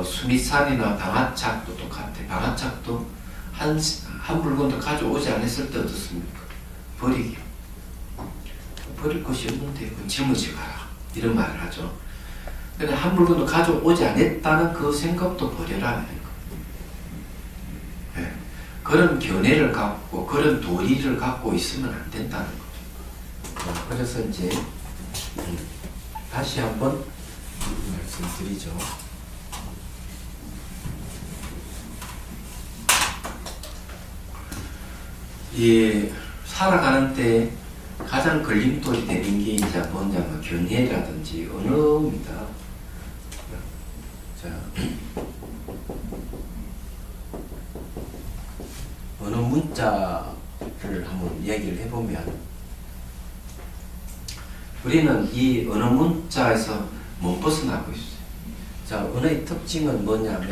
수미산이나 방화착도 똑같아. 방화착도 한 물건도 가져오지 않았을 때 어떻습니까? 버리기. 버릴 것이 없는데 그건 짊어지 가라. 이런 말을 하죠. 근데 한 물건도 가져오지 않았다는 그 생각도 버려라 하는 거예요. 네. 그런 견해를 갖고 그런 도리를 갖고 있으면 안 된다는 거죠. 그래서 이제 다시 한번 말씀드리죠. 이 살아가는 때 가장 걸림돌이 되는 게 이제 뭐냐면 견해라든지 언어입니다. 자, 언어 문자를 한번 얘기를 해보면 우리는 이 언어 문자에서 못 벗어나고 있어요. 자, 언어의 특징은 뭐냐면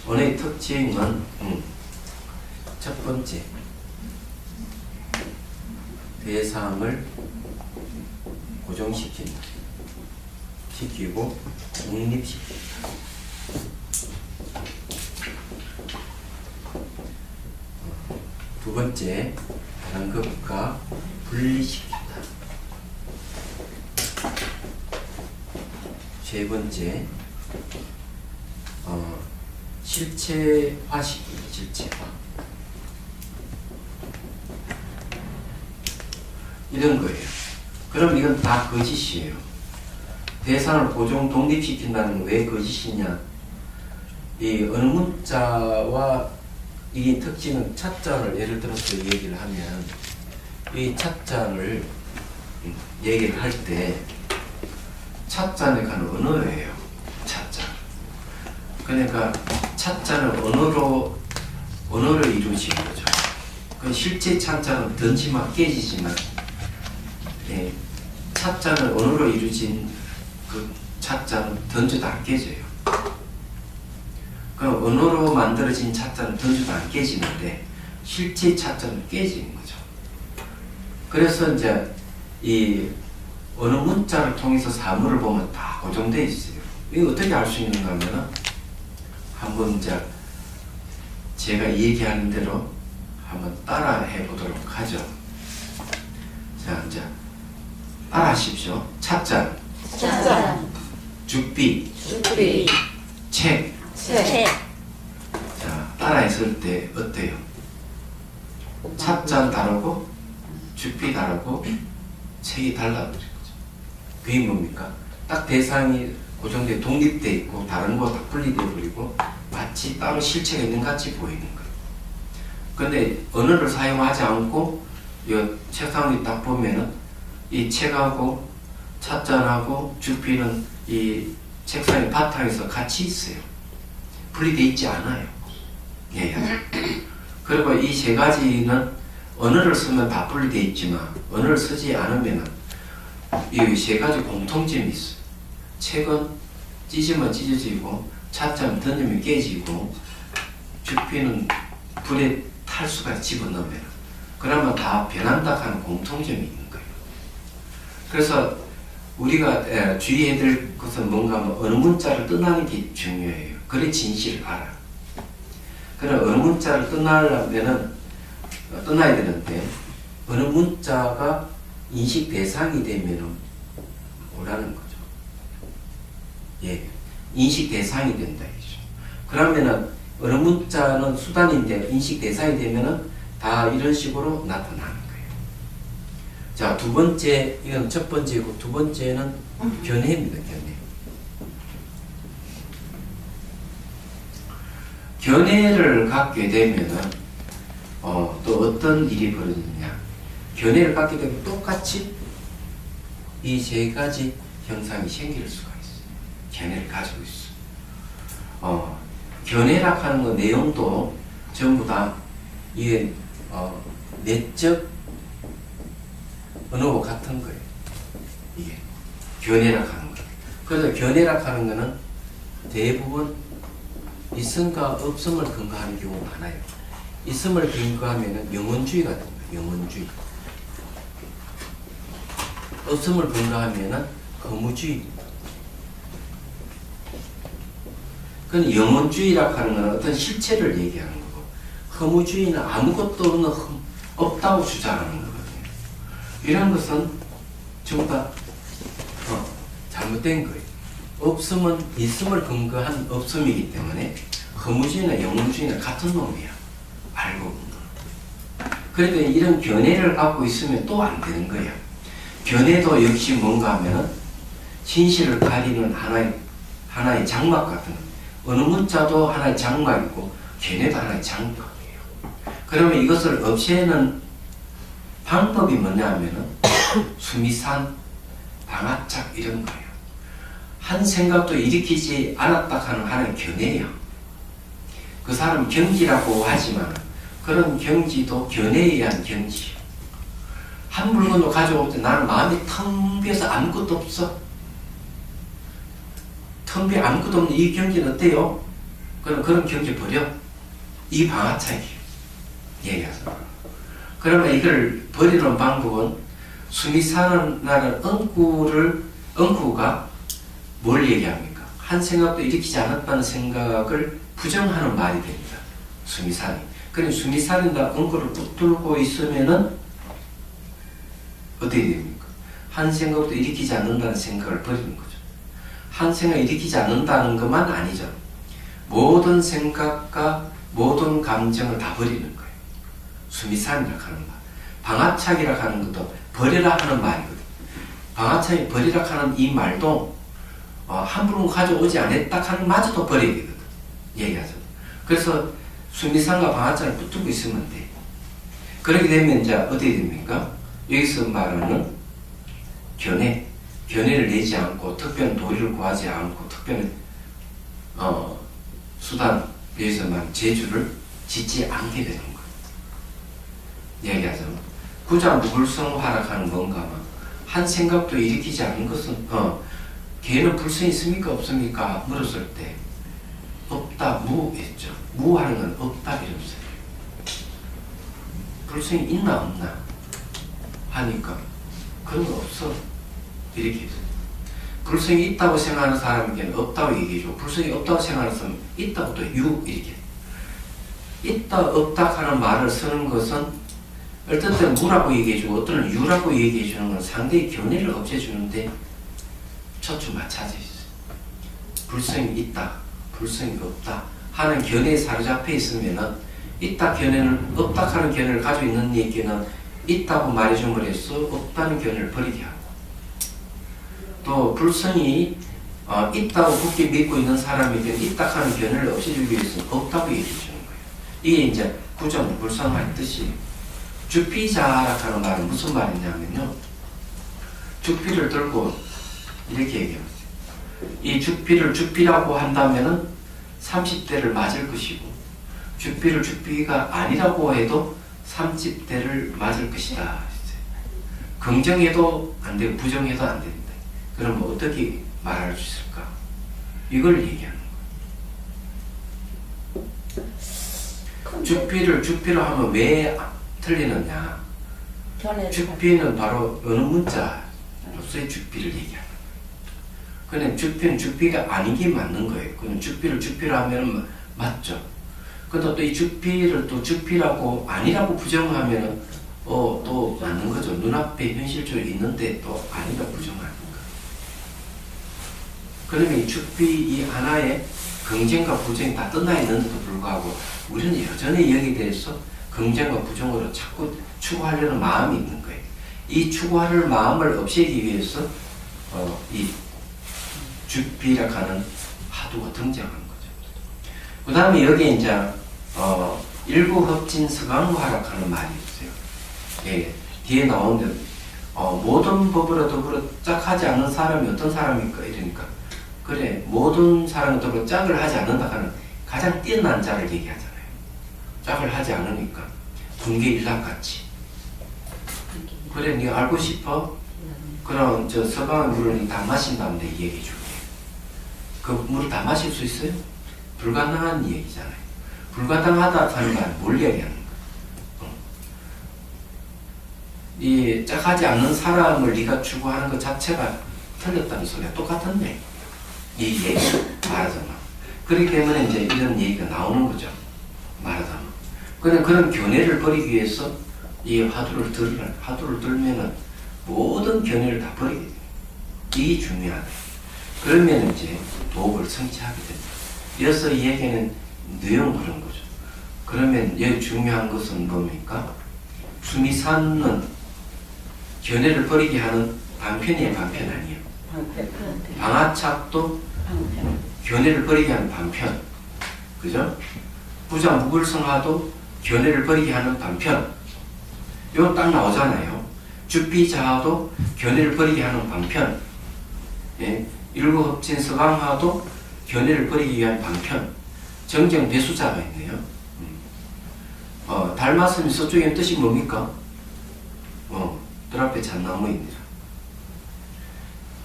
언어의 특징은 첫 번째 대상을 고정시킨다. 시키고 독립시킨다. 두 번째 다른 것과 분리시킨다. 세 번째 실체화시킨다. 실체화. 이런 거예요. 그럼 이건 다 거짓이에요. 대상을 고정 독립시킨다는 건 왜 거짓이냐? 이 어느 문자와 이 특징은 찻잔을 예를 들어서 얘기를 하면 이 찻잔을 얘기를 할 때 찻잔에 관한 언어예요. 찻잔. 그러니까 찻잔을 언어를 이루어진 거죠. 그 실제 찻잔은 던지면 깨지지만 예, 찻잔을 언어로 이루어진 그 찻잔은 던져도 안 깨져요. 그 언어로 만들어진 찻잔은 던져도 안 깨지는데 실제 찻잔은 깨지는 거죠. 그래서 이제 이 어느 문자를 통해서 사물을 보면 다 고정되어 있어요. 이거 어떻게 알 수 있는가 하면은 한번 이제 제가 얘기하는 대로 한번 따라 해보도록 하죠. 자, 이제 따라 하십시오. 찻잔, 죽비, 책. 자, 따라 했을 때 어때요? 찻잔 다르고 죽비 다르고 책이 달라버린 거죠. 그게 뭡니까? 딱 대상이 고정돼 독립돼 있고 다른 거 다 분리돼 버리고 마치 따로 실체가 있는 같이 보이는 거예요. 근데 언어를 사용하지 않고 이 책상을 딱 보면은 이 책하고 찻잔하고 죽비는 이 책상의 바탕에서 같이 있어요. 분리돼 있지 않아요. 예. 그리고 이 세 가지는 언어를 쓰면 다 분리돼 있지만 언어를 쓰지 않으면 이 세 가지 공통점이 있어요. 책은 찢으면 찢어지고 찻잔 던지면 깨지고 죽비는 불에 탈 수가 집어넣으면 그러면 다 변한다 하는 공통점이 있는 거예요. 그래서 우리가 주의해야 될 것은 뭔가 하면 어느 문자를 떠나는 게 중요해요. 그래 진실을 알아요. 그럼 어느 문자를 떠나려면은 떠나야 되는데 어느 문자가 인식 대상이 되면은 뭐라는 거죠? 예, 인식 대상이 된다 이죠. 그러면은 어느 문자는 수단인데 인식 대상이 되면은 다 이런 식으로 나타나는 거예요. 자, 두 번째 이건 첫 번째고 두 번째는 견해입니다. 견해. 견해를 갖게 되면은 또 어떤 일이 벌어지느냐? 견해를 갖게 되면 똑같이 이 세 가지 형상이 생길 수가 있어요. 견해를 가지고 있어. 견해라 하는 거 내용도 전부 다 이게 내적 언어와 같은 거예요. 이게 견해라 하는 거. 그래서 견해라 하는 거는 대부분 있음과 없음을 근거하는 경우가 많아요. 있음을 근거하면은 영원주의가 됩니다. 영원주의. 없음을 근거하면은 거무주의입니다. 그건 영원주의라고 하는 건 어떤 실체를 얘기하는 거고, 허무주의는 아무것도 없다고 주장하는 거거든요. 이런 것은 전부 다 잘못된 거예요. 없음은 있음을 근거한 없음이기 때문에 허무주의나 영원주의는 같은 놈이야. 알고 보면. 그러니까 이런 견해를 갖고 있으면 또 안 되는 거야. 견해도 역시 뭔가 하면 진실을 가리는 하나의 장막 같은 거. 어느 문자도 하나의 장막이고 견해도 하나의 장막이에요. 그러면 이것을 없애는 방법이 뭐냐 하면은 수미산, 방아착 이런 거예요. 한 생각도 일으키지 않았다 하는 하나의 견해야. 그 사람 경지라고 하지만 그런 경지도 견해에 의한 경지예요. 한 물건도 가져올 때 나는 마음이 텅 비어서 아무것도 없어. 텅 비어 아무것도 없는 이 경지는 어때요? 그런 경지 버려. 이 방아착이에요. 얘기하자. 그러면 이걸 버리는 방법은 수미사는 엉구가 뭘 얘기합니까? 한 생각도 일으키지 않았다는 생각을 부정하는 말이 됩니다. 수미산이. 그럼 수미산이나 엉구를 붙들고 있으면은 어떻게 됩니까? 한 생각도 일으키지 않는다는 생각을 버리는 거죠. 한 생각 일으키지 않는다는 것만 아니죠. 모든 생각과 모든 감정을 다 버리는 거예요. 수미산이라고 하는 말. 방아착이라고 하는 것도 버리라 하는 말이거든요. 방아착이 버리라 하는 이 말도 함부로 가져오지 않았다 하는 마저도 버려야 되거든. 얘기하죠. 그래서 수미산과 방아착을 붙들고 있으면 돼. 그렇게 되면 이제 어떻게 됩니까? 여기서 말하는 견해를 내지 않고 특별한 도리를 구하지 않고 특별한 수단, 여기서 말하는 재주를 짓지 않게 되는 거예요. 얘기하죠. 구자무불성화락하는 뭔가 한 생각도 일으키지 않은 것은 개는 불성이 있습니까 없습니까? 물었을 때 없다 무했죠. 무하는 건 없다 이런 소리예요. 불성이 있나 없나 하니까 그런 거 없어 이렇게 해서 불성이 있다고 생각하는 사람에게는 없다고 얘기해주고 불성이 없다고 생각하는 사람은 있다고 또 유 이렇게 있다 없다 하는 말을 쓰는 것은 어떤 때는 무라고 얘기해주고 어떤 때는 유라고 얘기해주는 건 상대의 견해를 없애주는데 초점만 차지 있어요. 불성이 있다 불성이 없다 하는 견해에 사로잡혀 있으면은 있다 견해는 없다 하는 견해를 가지고 있는 얘기는 있다고 말해줌으로써 없다는 견해를 버리게 하고 또 불성이 있다고 굳게 믿고 있는 사람에게 있다 하는 견해를 없애주기 위해서는 없다고 얘기해 주는 거예요. 이게 이제 구정불성할 뜻이 주피자라고 하는 말은 무슨 말이냐면요. 주피를 들고 이렇게 얘기해요. 이 주피를 주피라고 한다면은 30대를 맞을 것이고 주피를 주피가 아니라고 해도 30대를 맞을 것이다. 긍정해도 안 되고 부정해도 안 된다. 그럼 어떻게 말할 수 있을까? 이걸 얘기하는 거예요. 주피를 하면 왜 틀리느냐? 주피는 바로 어느 문자로서의 주피를 얘기하는 거예요. 그냥 주피는 주피가 아니게 맞는 거예요. 그냥 주피를 주피로 하면 맞죠. 근데 또 이 주피를 또 주피라고 아니라고 부정하면 또 맞는 거죠. 눈앞에 현실적으로 있는데 또 아니라고 부정하는 거. 그러면 이 주피 이 하나의 긍정과 부정이 다 떠나 있는데도 불구하고 우리는 여전히 여기에 대해서 긍정과 부정으로 자꾸 추구하려는 마음이 있는 거예요. 이 추구하려는 마음을 없애기 위해서 이 주피라고 하는 화두가 등장한 거죠. 그 다음에 여기에 이제 일구hợp 진서강화라고 하는 말이 있어요. 예, 뒤에 나오는데 모든 법으로 더불어 짝하지 않는 사람이 어떤 사람일까 이러니까 그래 모든 사람은 더불어 짝을 하지 않는다 하는 가장 뛰어난 자를 얘기하잖아요. 짝을 하지 않으니까 분계일락같이. 그래 네가 알고 싶어? 그럼 저 서강의 물을 다 마신다는데 얘기해 줄게. 그 물을 다 마실 수 있어요? 불가능한 얘기잖아요. 불가능하다 하는 건 뭘 얘기하는 거야? 이 짝하지 않는 사람을 네가 추구하는 것 자체가 틀렸다는 소리야. 똑같은데 이 얘기 말하자면 그렇기 때문에 이제 이런 얘기가 나오는 거죠. 말하자면 그런 견해를 버리기 위해서 이 화두를 들면은 모든 견해를 다 버리게 돼요. 이게 중요하다. 그러면 이제 도업을 성취하게 됩니다. 이어서 이 얘기는 내용 그런 거죠. 그러면 여기 중요한 것은 뭡니까? 수미산은 견해를 버리게 하는 방편이에요, 방편 아니에요? 방아착도 견해를 버리게 하는 방편. 그죠? 부자무불성화도 견해를 버리게 하는 방편. 이거 딱 나오잖아요. 주비자화도 견해를 버리게 하는 방편. 예? 일구hợp진 서강화도 견해를 버리기 위한 방편. 정정배수자가 있네요. 달맞음이 서쪽의 뜻이 뭡니까? 뜰 앞에 잣나무입니다.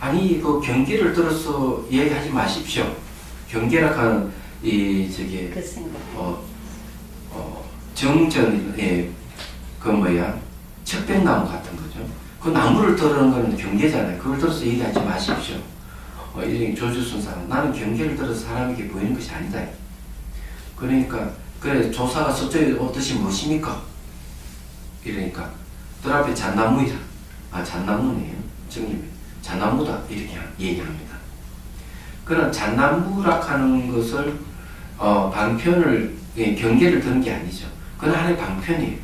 아니 그 경계를 들어서 얘기하지 마십시오. 경계라 하는 정전 그 뭐야 척백나무 같은 거죠. 그 나무를 들으는 거는 경계잖아요. 그걸 들어서 얘기하지 마십시오. 이런 조주순사는 나는 경계를 들어서 사람에게 보이는 것이 아니다. 그러니까 그래 조사가 서쪽에 뜻이 무엇입니까? 이러니까 뜰 앞에 잣나무이다. 잣나무네요. 정립이 잣나무다 이렇게 얘기합니다. 그런 잣나무라 하는 것을 방편을 경계를 드는 게 아니죠. 그건 하나의 방편이에요.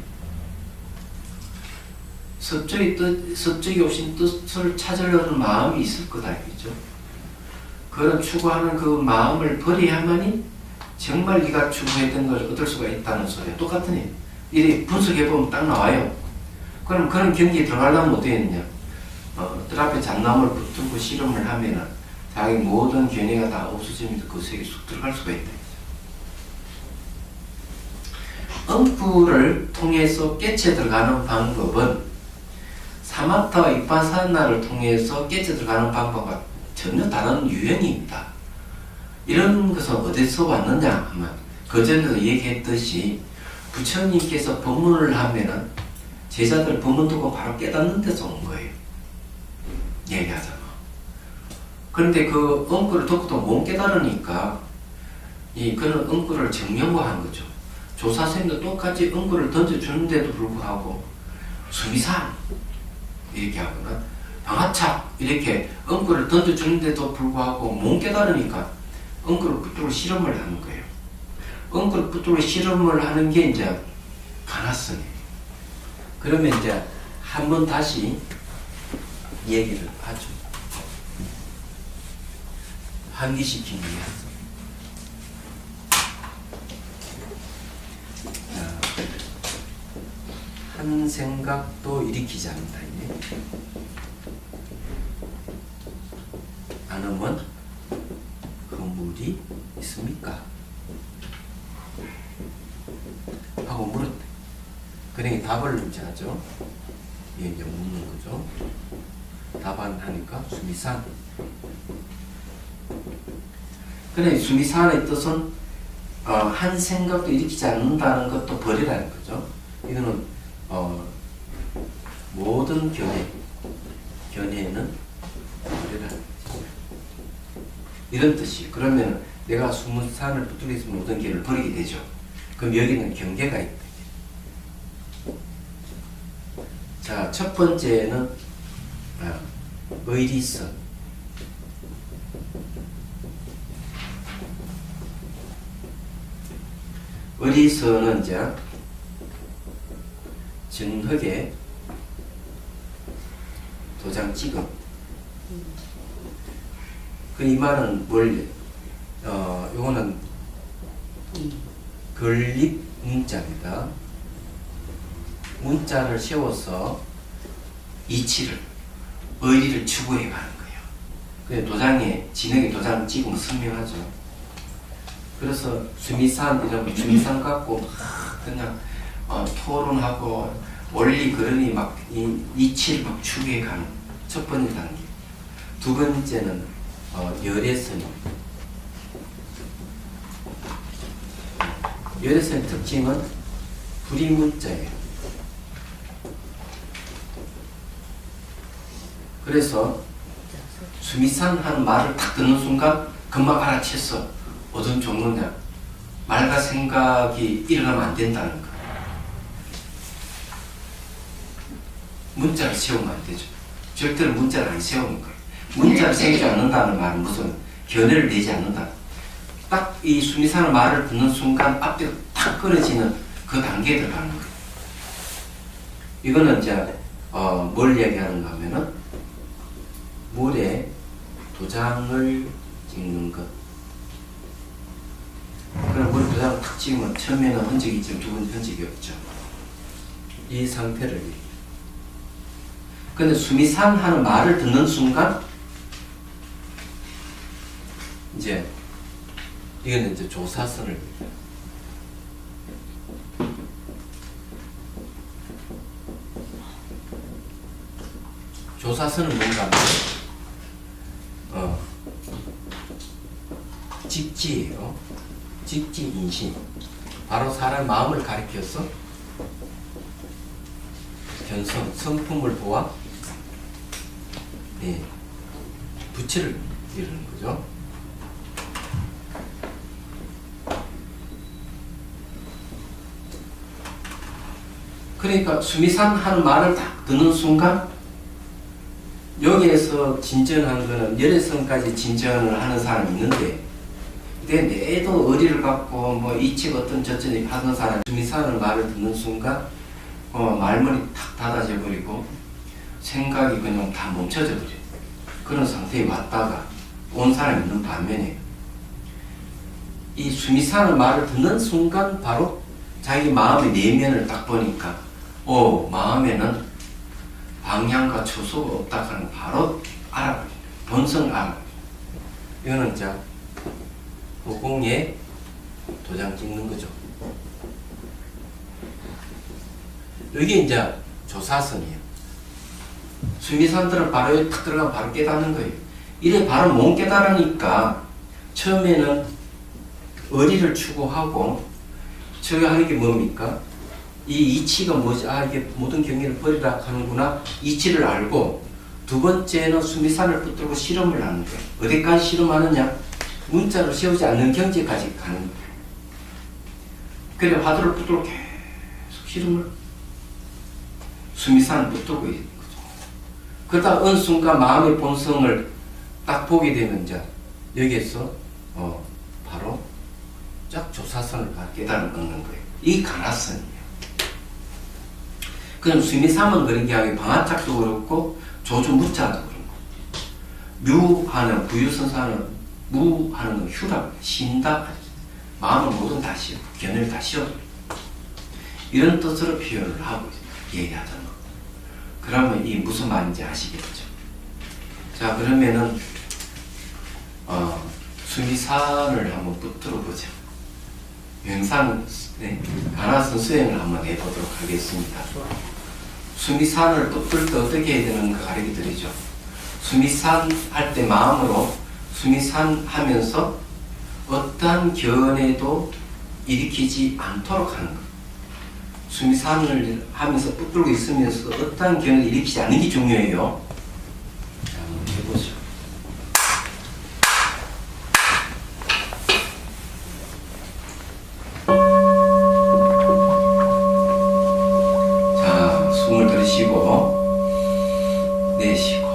서쪽에 오신 뜻을 찾으려는 마음이 있을 거다 이거죠. 그런 추구하는 그 마음을 버려야만이 정말 네가 추구했던 걸 얻을 수가 있다는 소리야. 똑같은 일. 이 분석해보면 딱 나와요. 그럼 그런 경기에 들어가려면 어떻게 했냐? 뜰 앞에 잣나무를 붙들고 실험을 하면은 자기 모든 견해가 다 없어지면서 그 세계에 쑥 들어갈 수가 있다. 엉구를 통해서 깨쳐 들어가는 방법은 사마타와 이파사나를 통해서 깨쳐 들어가는 방법과 전혀 다른 유형입니다. 이런 것은 어디서 왔느냐 하면 그전에도 얘기했듯이 부처님께서 법문을 하면은 제자들 법문 듣고 바로 깨닫는 데서 온 거예요. 얘기하자면. 그런데 그 엉구를 듣고도 못 깨달으니까 그런 엉구를 정명화한 거죠. 조사생도 똑같이 엉구를 던져주는데도 불구하고 수미산 이렇게 하거나 방아착 이렇게 엉구를 던져주는데도 불구하고 못 깨달으니까 엉구를 붙들고 실험을 하는 거예요. 엉구를 붙들고 실험을 하는 게 이제 가나성이에요. 그러면 이제 한번 다시 얘기를 하죠. 환기시키기 위해서. 한 생각도 일으키지 않는다. 않으면 그 물이 있습니까? 하고 물었대. 그러니 답을 이제 하죠. 이게 이제 묻는 거죠. 답안하니까 수미산. 그래 수미산의 뜻은 한 생각도 일으키지 않는다는 것도 버리라는 거죠. 이거는 모든 견해는 버리라는 거죠. 이런 뜻이. 그러면 내가 수미산을 붙들고 있으면 모든 견해를 버리게 되죠. 그럼 여기는 경계가 있다. 자, 첫 번째는 의리선. 의리선은 이제 정흑의 도장 찍음. 그 이 말은 요거는 건립 문자입니다. 문자를 세워서 이치를, 의리를 추구해 가는 거예요. 그래서 도장에, 진흙에 도장을 찍으면 선명하죠. 그래서 수미산, 이런 수미산 갖고 막 그냥 토론하고 원리 그러니 막 이치를 막 추구해 가는 첫 번째 단계. 두 번째는 열애선이. 열애선의 특징은 불이문자예요. 그래서 수미산 하는 말을 딱 듣는 순간 금방 알아챘어. 어떤 종류냐. 말과 생각이 일어나면 안 된다는 거. 문자를 세우면 안 되죠. 절대로 문자를 안 세우는 거예요. 문자를 세우지 않는다는 말은 무슨 견해를 내지 않는다. 딱 이 수미산의 말을 듣는 순간 앞뒤로 탁 끊어지는 그 단계에 들어가는 거예요. 이거는 이제 뭘 얘기하는가 하면은 물에 도장을 찍는 것. 그럼 물에 도장을 탁 찍으면 처음에는 흔적이 있지만 두 번째 흔적이 없죠. 이 상태를 얘기해요. 근데 수미산 하는 말을 듣는 순간 이제 이거는 이제 조사선을 조사선은 뭔가 하면 직지예요. 직지 인신. 바로 사람 마음을 가리켜서 견성, 성품을 보아 부채를 이루는 거죠. 그러니까 수미산 하는 말을 딱 듣는 순간 여기에서 진전하는 거는 열애성까지 진전을 하는 사람이 있는데 내도 의리를 갖고 뭐 이치가 어떤 저쩐이 하는 사람 수미산의 말을 듣는 순간 말문이 탁 닫아져 버리고 생각이 그냥 다 멈춰져 버려요. 그런 상태에 왔다가 온 사람이 있는 반면에 이 수미산의 말을 듣는 순간 바로 자기 마음의 내면을 딱 보니까 마음에는 방향과 초소가 없다 하는 바로 알아버려요. 본성을 알아버려요. 이거는 이제 도공에 도장 찍는 거죠. 여기 이제 조사선이에요. 수미산들은 바로 여기 탁 들어가면 바로 깨닫는 거예요. 이래 바로 못 깨달으니까 처음에는 의리를 추구하고 저기 하는 게 뭡니까? 이 이치가 뭐지? 이게 모든 경계를 버리라 하는구나. 이치를 알고 두 번째는 수미산을 붙들고 실험을 하는 거예요. 어디까지 실험하느냐? 문자를 세우지 않는 경지까지 가는 거예요. 그래 화두를 붙들고 계속 실험을 수미산을 붙들고 있는 거죠. 그러다 어느 순간 마음의 본성을 딱 보게 되면 이제 여기에서 바로 쫙 조사선을 깨달음을 얻는 거예요. 이 가나선이에요. 그럼 수미삼은 그런 게 아니고 방아짝도 그렇고 조주무자도 그렇고 묘하는 부유선사는 무하는 건 휴라 신다 마음은 모든 다 씌워 견해를 다 씌워 이런 뜻으로 표현을 하고 얘기하잖아. 그러면 이 무슨 말인지 아시겠죠? 자 그러면은 수미산을 한번 붙들어 보자. 명상 가나선 수행을 한번 해보도록 하겠습니다. 수미산을 붙들 때 어떻게 해야 되는가 가르쳐 드리죠. 수미산 할 때 마음으로 수미산 하면서 어떠한 견해도 일으키지 않도록 하는 것. 수미산을 하면서 붙들고 있으면서 어떠한 견해도 일으키지 않는 게 중요해요. 자, 한번 해보죠. 자, 숨을 들이쉬고 내쉬고.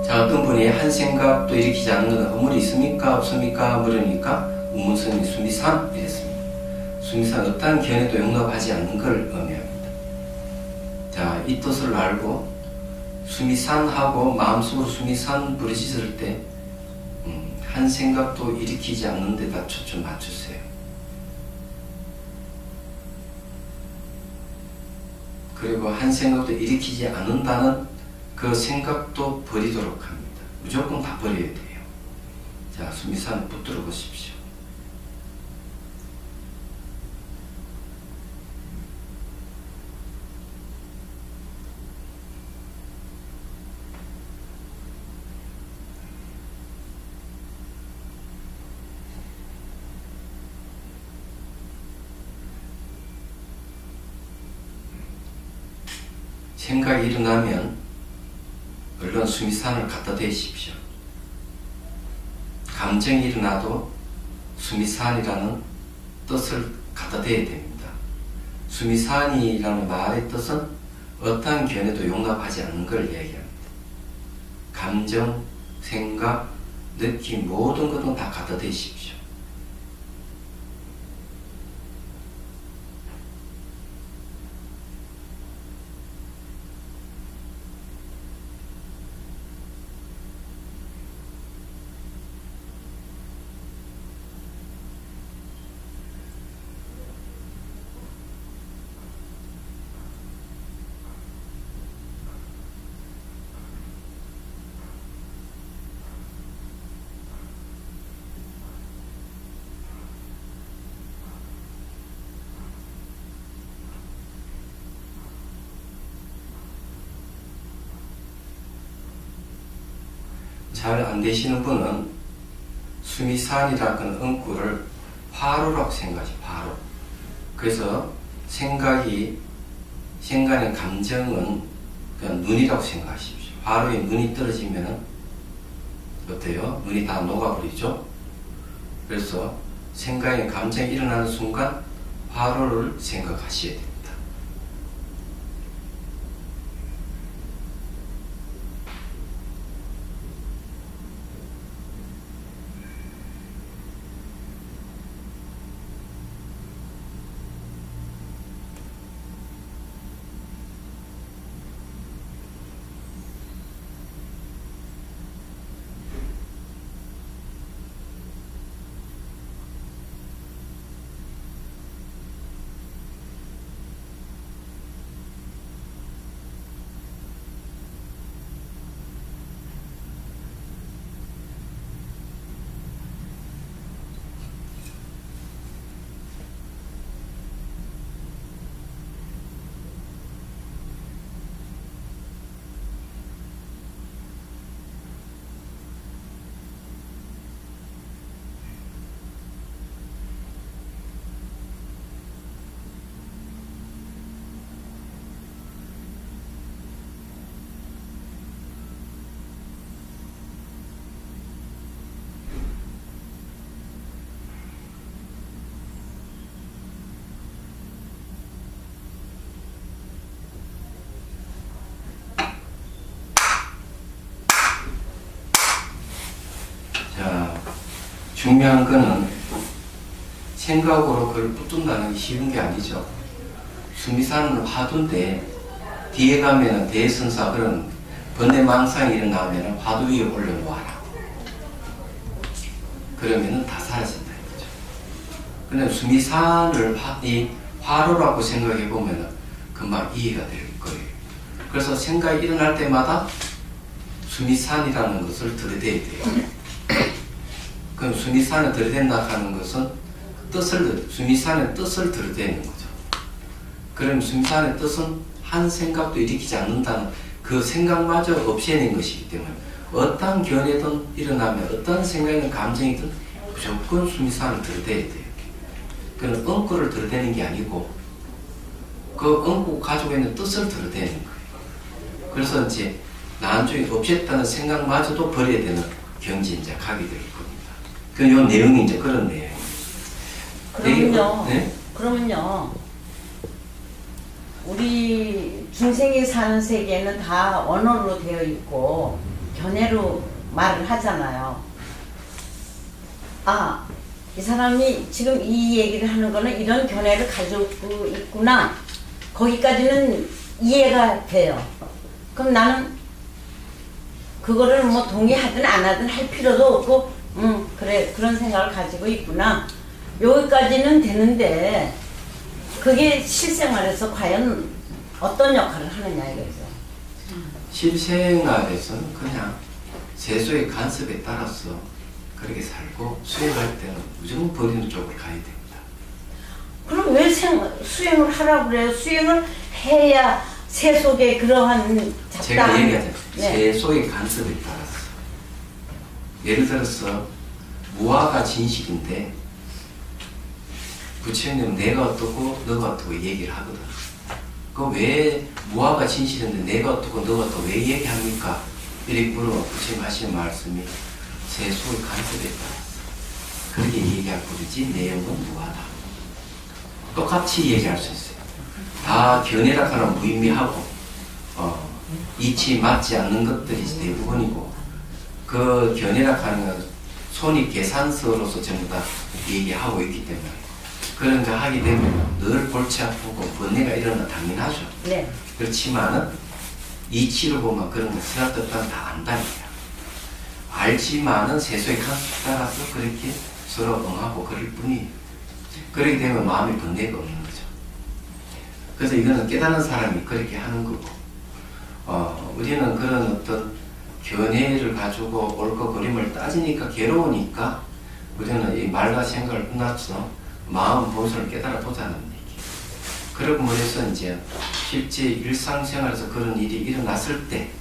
자, 어떤 분이 한 생각도 일으키지 않는 건 의문이 있습니까? 없습니까? 물으니까 우문선이 수미산 이랬습니다. 수미산 어떠한 견해도 용납하지 않는 걸 의미합니다. 자, 이 뜻을 알고 수미산하고 마음속으로 수미산 부르짖을 때 한 생각도 일으키지 않는 데다 초점 맞추세요. 그리고 한 생각도 일으키지 않는다는 그 생각도 버리도록 합니다. 무조건 다 버려야 돼요. 자, 수미산 붙들어 보십시오. 생각이 일어나면 얼른 수미산을 갖다 대십시오. 감정이 일어나도 수미산이라는 뜻을 갖다 대야 됩니다. 수미산이라는 말의 뜻은 어떠한 견해도 용납하지 않는 걸 이야기합니다. 감정, 생각, 느낌 모든 것은 다 갖다 대십시오. 잘 안되시는 분은 수미산이라는 응구를 화로라고 생각하죠. 화로. 그래서 생각의 감정은 그냥 눈이라고 생각하십시오. 화로에 눈이 떨어지면 어때요? 눈이 다 녹아버리죠. 그래서 생각의 감정이 일어나는 순간 화로를 생각하셔야 됩니다. 자, 중요한 거는 생각으로 그걸 붙든다는 게 쉬운 게 아니죠. 수미산은 화두인데 뒤에 가면은 대선사 그런 번뇌망상이 일어나면은 화두 위에 올려놓아라. 그러면은 다 사라진다 이거죠. 근데 수미산을 이 화로라고 생각해 보면은 금방 이해가 될 거예요. 그래서 생각이 일어날 때마다 수미산이라는 것을 들이대야 돼요. 그럼 수미산을 들이댄다 하는 것은 수미산의 뜻을 들이대는 거죠. 그럼 수미산의 뜻은 한 생각도 일으키지 않는다는 그 생각마저 없애는 것이기 때문에 어떤 견해든 일어나면 어떤 생각이든 감정이든 무조건 수미산을 들이대야 돼요. 그건 엉구를 들이대는 게 아니고 그 엉구 가지고 있는 뜻을 들이대는 거예요. 그래서 이제 나중에 없앴다는 생각마저도 버려야 되는 경지에 이제 가게 될 겁니다. 그 요 내용이 이제 그런 내용이에요. 그러면요. 네? 그러면요. 우리 중생이 사는 세계는 다 언어로 되어 있고 견해로 말을 하잖아요. 아, 이 사람이 지금 이 얘기를 하는 거는 이런 견해를 가지고 있구나. 거기까지는 이해가 돼요. 그럼 나는 그거를 뭐 동의하든 안 하든 할 필요도 없고 그래 그런 생각을 가지고 있구나. 여기까지는 되는데 그게 실생활에서 과연 어떤 역할을 하느냐 이거죠. 실생활에서는 그냥 세속의 간섭에 따라서 그렇게 살고 수행할 때는 무조건 버리는 쪽으로 가야 됩니다. 그럼 왜 수행을 하라고 그래요? 수행을 해야 세속의 그러한 제가 잡다한 얘기하잖아요. 네. 세속의 간섭에 따라서. 예를 들어서 무아가 진실인데 부처님은 내가 어떻고 너가 어떻고 얘기를 하거든. 그 왜 무아가 진실인데 내가 어떻고 너가 어떻고 왜 얘기합니까? 이렇게 물어봐. 부처님 하시는 말씀이 세속의 간섭에 따라서 그렇게 얘기할 뿐이지 내용은 무아다. 똑같이 얘기할 수 있어요. 다 견해락하는 무의미하고 이치 맞지 않는 것들이 대부분이고 그 견해락하는 건 손익 계산서로서 전부 다 얘기하고 있기 때문에 그런 거 하게 되면 늘 골치 아프고 번뇌가 일어나 당연하죠. 네. 그렇지만은 이치로 보면 그런 거 쓰라뜻한 다 안다니까. 알지만은 세속의 간섭에 따라서 그렇게 서로 응하고 그럴 뿐이에요. 그렇게 되면 마음에 번뇌가 없는 거죠. 그래서 이거는 깨닫는 사람이 그렇게 하는 거고, 우리는 그런 어떤 견해를 가지고 옳고 그름을 따지니까 괴로우니까 우리는 이 말과 생각을 끝나서 마음 본성을 깨달아 보자는 얘기. 그러고 그래서 이제 실제 일상생활에서 그런 일이 일어났을 때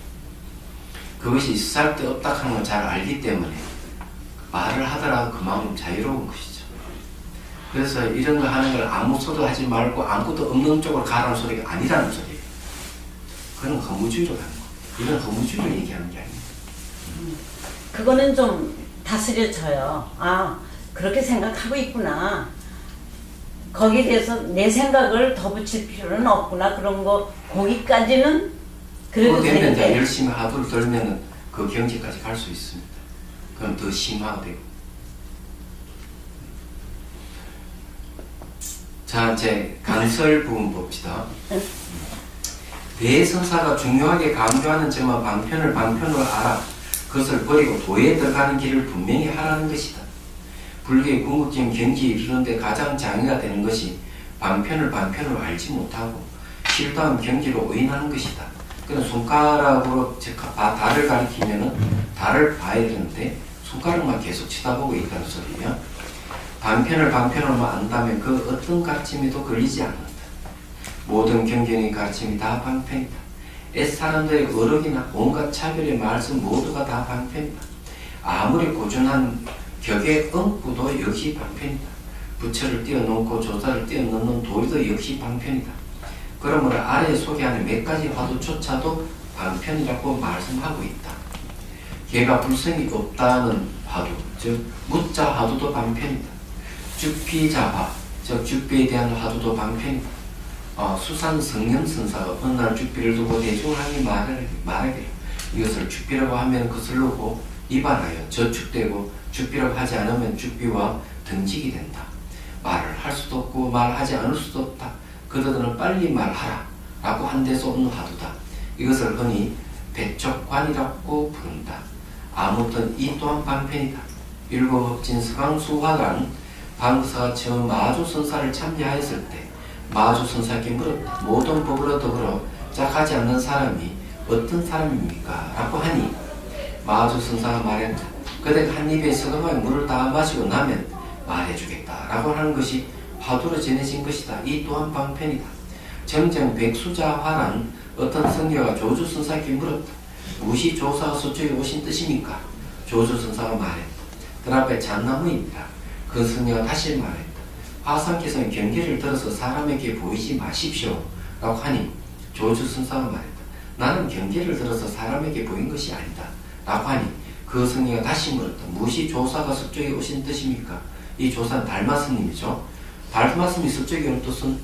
그것이 있을 데 없다 하는 걸 잘 알기 때문에 말을 하더라도 그 마음은 자유로운 것이죠. 그래서 이런 거 하는 걸 아무 소리 하지 말고 아무것도 없는 쪽으로 가라는 소리가 아니라는 소리예요. 그건 허무주의로 가는 거예요. 이건 허무주의를 얘기하는 게 아닙니다. 그거는 좀 다스려져요. 아, 그렇게 생각하고 있구나. 거기에 대해서 내 생각을 더 붙일 필요는 없구나. 그런 거 거기까지는 그래도 그거 되면 이제 되는데 열심히 하도를 들면은 그 경지까지 갈 수 있습니다. 그럼 더 심화되고. 자, 이제 간설 부분 봅시다. 대선사가 중요하게 강조하는 점은 방편으로 알아 그것을 버리고 도에 들어가는 길을 분명히 하라는 것이다. 불교의 궁극적인 경지에 이르는데 가장 장애가 되는 것이 방편으로 알지 못하고 실도한 경지로 오인하는 것이다. 그는 손가락으로 달을 가리키면은 달을 봐야 되는데 손가락만 계속 쳐다보고 있다는 소리예요. 방편으로만 안다면 그 어떤 가르침에도 걸리지 않는다. 모든 경전의 가르침이 다 방편이다. 사람들의 어록이나 온갖 차별의 말씀 모두가 다 방편이다. 아무리 고준한 격의 응구도 역시 방편이다. 부처를 띄워놓고 조사를 띄워놓는 도리도 역시 방편이다. 그러므로 아래에 소개하는 몇 가지 화두조차도 방편이라고 말씀하고 있다. 걔가 불성이 없다는 화두, 즉 무자 화두도 방편이다. 죽비자화, 즉 죽비에 대한 화두도 방편이다. 수산 성념선사가 어느 날 죽비를 두고 대중하게 말하기를 이것을 죽비라고 하면 거슬르고 이발하여 저축되고 죽비라고 하지 않으면 죽비와 등직이 된다. 말을 할 수도 없고 말하지 않을 수도 없다. 그들은 빨리 말하라 라고 한 데서 오는 화두다. 이것을 흔히 배척관이라고 부른다. 아무튼 이 또한 방편이다. 일곱업진 서강수화관 방사가 처음 마주선사를 참여하였을 때 마주선사께 물었다. 모든 법으로 더불어 짝하지 않는 사람이 어떤 사람입니까? 라고 하니 마주선사가 말했다. 그대가 한 입에 서감하게 물을 다 마시고 나면 말해주겠다 라고 하는 것이 화두로 전해진 것이다. 이 또한 방편이다. 정정 백수자화란 어떤 성녀가 조주선사께 물었다. 무시 조사가 서쪽에 오신 뜻입니까? 조주선사가 말했다. 그 앞에 잣나무입니다. 그 성녀가 다시 말했다. 화상께서는 경계를 들어서 사람에게 보이지 마십시오 라고 하니 조주선사가 말했다. 나는 경계를 들어서 사람에게 보인 것이 아니다 라고 하니 그 성녀가 다시 물었다. 무시 조사가 서쪽에 오신 뜻입니까? 이 조사는 달마스님이죠. 달마스님이 서쪽에 온 뜻은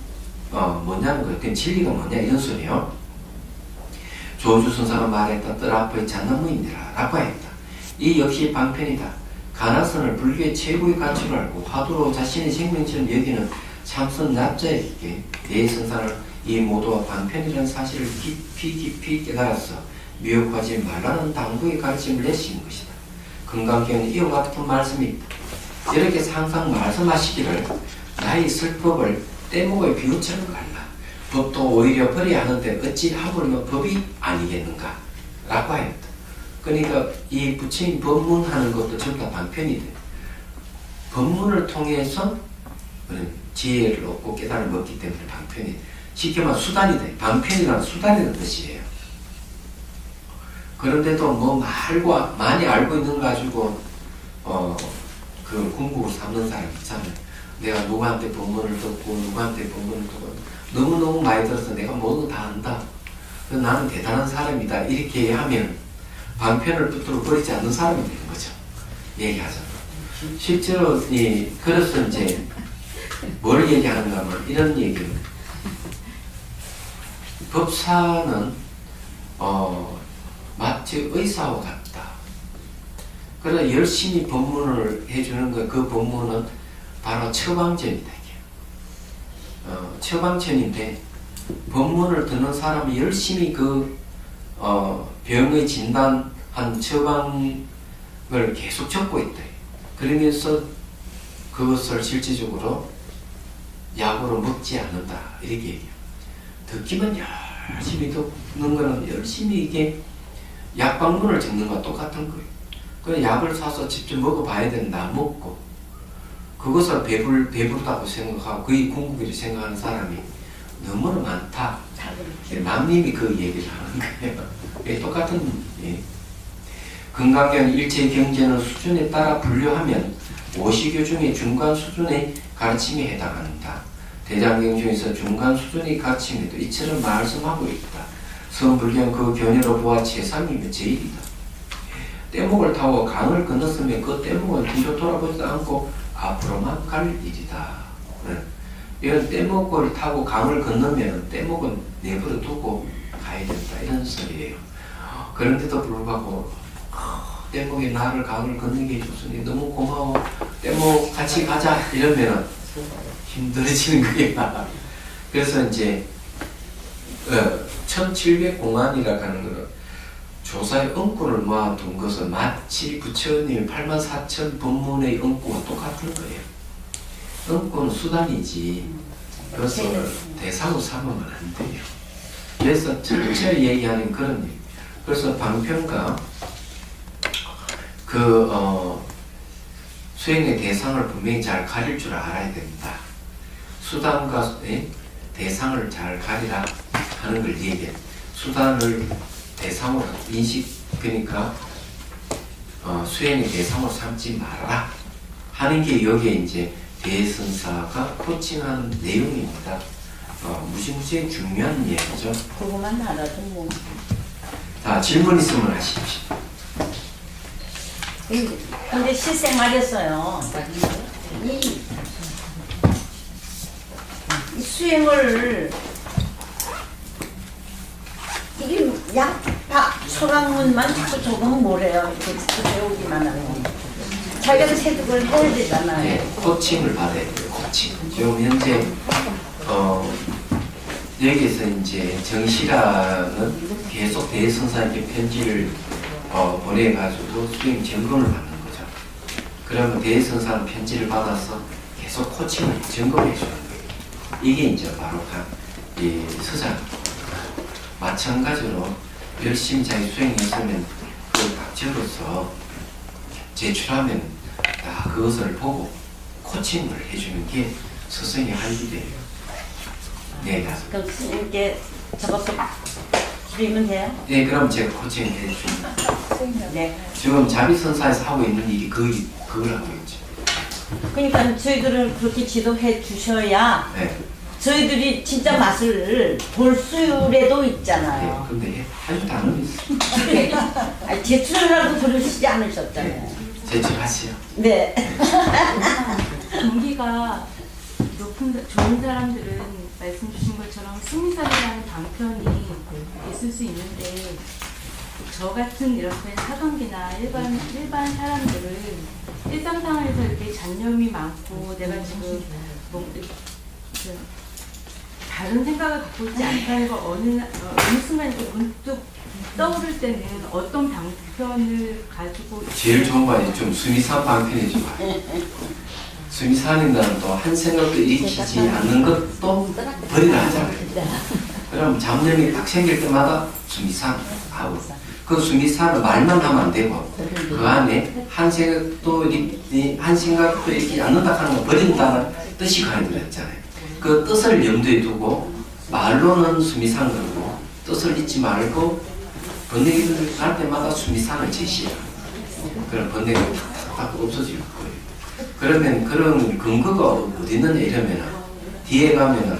뭐냐는 거예요. 그 진리가 뭐냐 이런 소리예요. 조주선사가 말했다. 뜰 앞의 잣나무이니라 라고 했다. 이 역시 방편이다. 가나선을 불교의 최고의 가치로 알고 화두로 자신의 생명처럼 여기는 참선 납자에게 대선사를 이 모두와 방편이라는 사실을 깊이 깨달아서 미혹하지 말라는 당부의 가르침을 내신 것이다. 금강경은 이와 같은 말씀이 있다. 이렇게 항상 말씀하시기를 나의 슬픔을 떼목의 비유처럼 갈라. 법도 오히려 버려야 하는데 어찌 하물며 법이 아니겠는가 라고 하였다. 그러니까 이 부처님 법문하는 것도 전부 다 방편이 돼. 법문을 통해서 지혜를 얻고 깨달음을 얻기 때문에 방편이 돼. 쉽게 말하면 수단이 돼. 방편이라는 수단이라는 뜻이에요. 그런데도 뭐 많이 알고 있는 거 가지고 그 궁극을 삼는 사람 있잖아요. 내가 누구한테 법문을 듣고 누구한테 법문을 듣고 너무너무 많이 들어서 내가 모두 다 안다. 나는 대단한 사람이다. 이렇게 하면 방편을 붙들어 버리지 않는 사람이 되는 거죠. 얘기하자면. 실제로 그래서 이제 뭘 얘기하는가 하면 이런 얘기입니다. 법사는 마치 의사와 같다. 그러나 열심히 법문을 해주는 거, 그 법문은 바로 처방전이다. 처방전인데 법문을 듣는 사람이 열심히 그 병의 진단한 처방을 계속 적고 있다. 그러면서 그것을 실질적으로 약으로 먹지 않는다. 이렇게 얘기해요. 듣기만 열심히 듣는 거는 열심히 이게 약방문을 적는 것과 똑같은 거예요. 그 약을 사서 직접 먹어봐야 된다. 먹고 그것을 배부르다고 생각하고 그의 궁극이라고 생각하는 사람이 너무나 많다. 남님이 그 얘기를 하는 거예요. 똑같은 건강경 일체 경제는 수준에 따라 분류하면 5시교 중에 중간 수준의 가르침에 해당한다. 대장경 중에서 중간 수준의 가르침에도 이처럼 말씀하고 있다. 성불경 그 견해로 보아 제3이면 제1이다. 떼목을 타고 강을 건넜으면 그 떼목은 뒤로 돌아보지도 않고 앞으로만 갈 일이다. 이런 떼목을 타고 강을 건너면 떼목은 내버려 두고 가야 된다. 이런 소리예요. 그런데도 불구하고 떼목이 나를 강을 건너게 해줬으니 너무 고마워. 떼목 같이 가자. 이러면 힘들어지는 거야. 그래서 이제 1700공안이라고 하는 거는 조사의 은구를 모아둔 것은 마치 부처님의 84,000 법문의 은구와 똑같은 거예요. 은구는 수단이지 그것을 대상으로 삼으면 안 돼요. 그래서 철저히 얘기하는 그런 얘기. 그래서 방편과 수행의 대상을 분명히 잘 가릴 줄 알아야 된다. 수단과 대상을 잘 가리라 하는 걸 얘기해. 수단을 대상으로 그러니까 수행의 대상으로 삼지 말아라 하는 게 여기에 이제 대선사가 코칭하는 내용입니다. 무지무지 중요한 얘기죠. 그거만 알아도 뭐. 자, 질문 있으면 하십시오. 근데 실생활에서요. 이 수행을 이게 소강문만 자꾸 적으면 뭐래요? 이렇게 배우기만 하고 자기가 체득을 해야 되잖아요. 네, 코칭을 받아야 돼요. 코칭. 지금 현재 여기서 이제 정실화는 계속 대선사에게 편지를 보내가지고 수행 점검을 받는 거죠. 그러면 대선사는 편지를 받아서 계속 코칭을 점검해 주는 거예요. 이게 이제 바로 이 서장. 마찬가지로 열심히 자기 수행했으면 그 박제로서 제출하면 그것을 보고 코칭을 해주는 게 스승이 할 일이에요. 네, 그럼 이렇게 적어서 드리면 돼요? 네, 그럼 제가 코칭을 해줍니다. 네. 지금 자비선사에서 하고 있는 일이 그걸 하고 있죠. 그러니까 저희들은 그렇게 지도해 주셔야 네. 저희들이 진짜 맛을 볼 수라도 네, 있잖아요. 근데 할 단어는 있어요. 제출하라고 그러시지 않으셨잖아요. 네, 제출하세요. 네. 동기가 높은 좋은 사람들은 말씀 주신 것처럼 승리사라는 방편이 있을 수 있는데 저 같은 이렇게 사관계나 일반 사람들은 일상생활에서 이렇게 잡념이 많고 내가 지금 다른 생각을 갖고 있지 않다는 걸 어느 순간 이렇게 문득 떠오를 때는 어떤 방편을 가지고 제일 좋은 거 좀 수미산 방편이지 마. 수미산이라는 또 한 생각도 일으키지 않는 것도 버리라 하잖아요. 그럼 잡념이 딱 생길 때마다 수미산 하고 그 수미산은 말만 하면 안 되고 그 안에 한 생각도 일으키지 않는다 하는 거 버린다는 뜻이 가야 들었잖아요. 그 뜻을 염두에 두고 말로는 수미산 그러고 뜻을 잊지 말고 번뇌기를 갈 때마다 수미산을 제시해요. 그럼 번뇌가 탁탁 없어질 거예요. 그러면 그런 근거가 어디 있느냐 이러면은 뒤에 가면은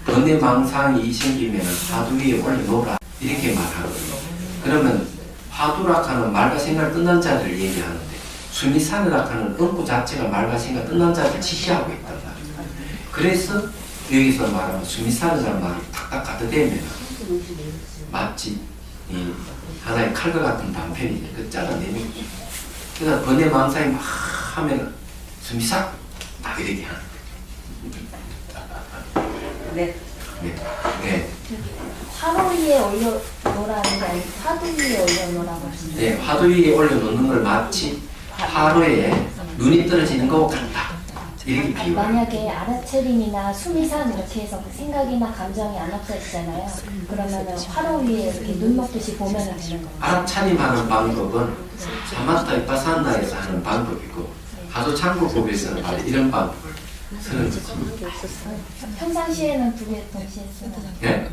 번뇌망상이 생기면은 화두 위에 올려놓으라 이렇게 말하거든요. 그러면 화두락하는 말과 생각 끝난 자를 얘기하는데 수미산이락하는 응구 자체가 말과 생각 끝난 자를 지시하고 있단 말이에요. 그래서 여기서 말하면 수미산이라는 말이 탁탁 갖다 대면 마치 이 하나의 칼과 같은 단편이죠. 그 잘라내는 거죠. 그래서 번뇌망상이 막 하면 수미산 딱 이렇게 하는 거예요. 네. 네. 네. 화로 위에 올려놓으라는 게 아니고 화두 위에 올려놓으라고 하시네요. 네, 화두 위에 올려놓는 걸 마치 화로에 눈이 떨어지는 것 같다. 이렇게 비유해요. 만약에 알아차림이나 수미산 이렇게 해서 생각이나 감정이 안 없어지잖아요. 그러면은 화로 위에 이렇게 눈 먹듯이 보면 되는 거예요. 알아차림하는 방법은 사마타 위파사나에서 하는 방법이고 하도 창고법에서는 바로 이런 방법을 쓰는 거죠. 평상시에는 두 개 동시에 쓰는 네?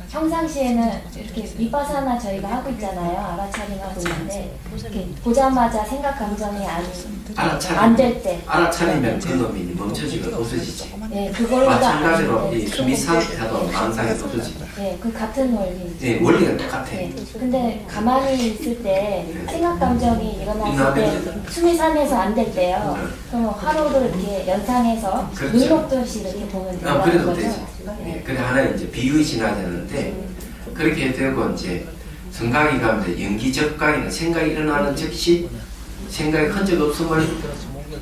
평상시에는 이렇게 위파사나 저희가 하고 있잖아요. 알아차림 하고 있는데 이렇게 보자마자 생각 감정이 안 될 때 알아차리면 그놈이 멈춰지고 없어지지. 네, 그걸로 마찬가지로 이 수미산하도 망상이 없어지지. 네, 그 같은 원리. 네, 원리가 똑같아요. 네, 근데 가만히 있을 때 생각 감정이 일어났을 때 일어나면 수미산에서 안 될 때요. 그럼 화로를 이렇게 연상해서 그렇죠. 눈높듯이 이렇게 보면 된다는 그래도 거죠. 되지. 네, 그래 하나 이제 비유에 지나야 되는데 그렇게 되고 이제 성각이 가면 연기적각이나 생각이 일어나는 즉시 생각이 흔적 없음을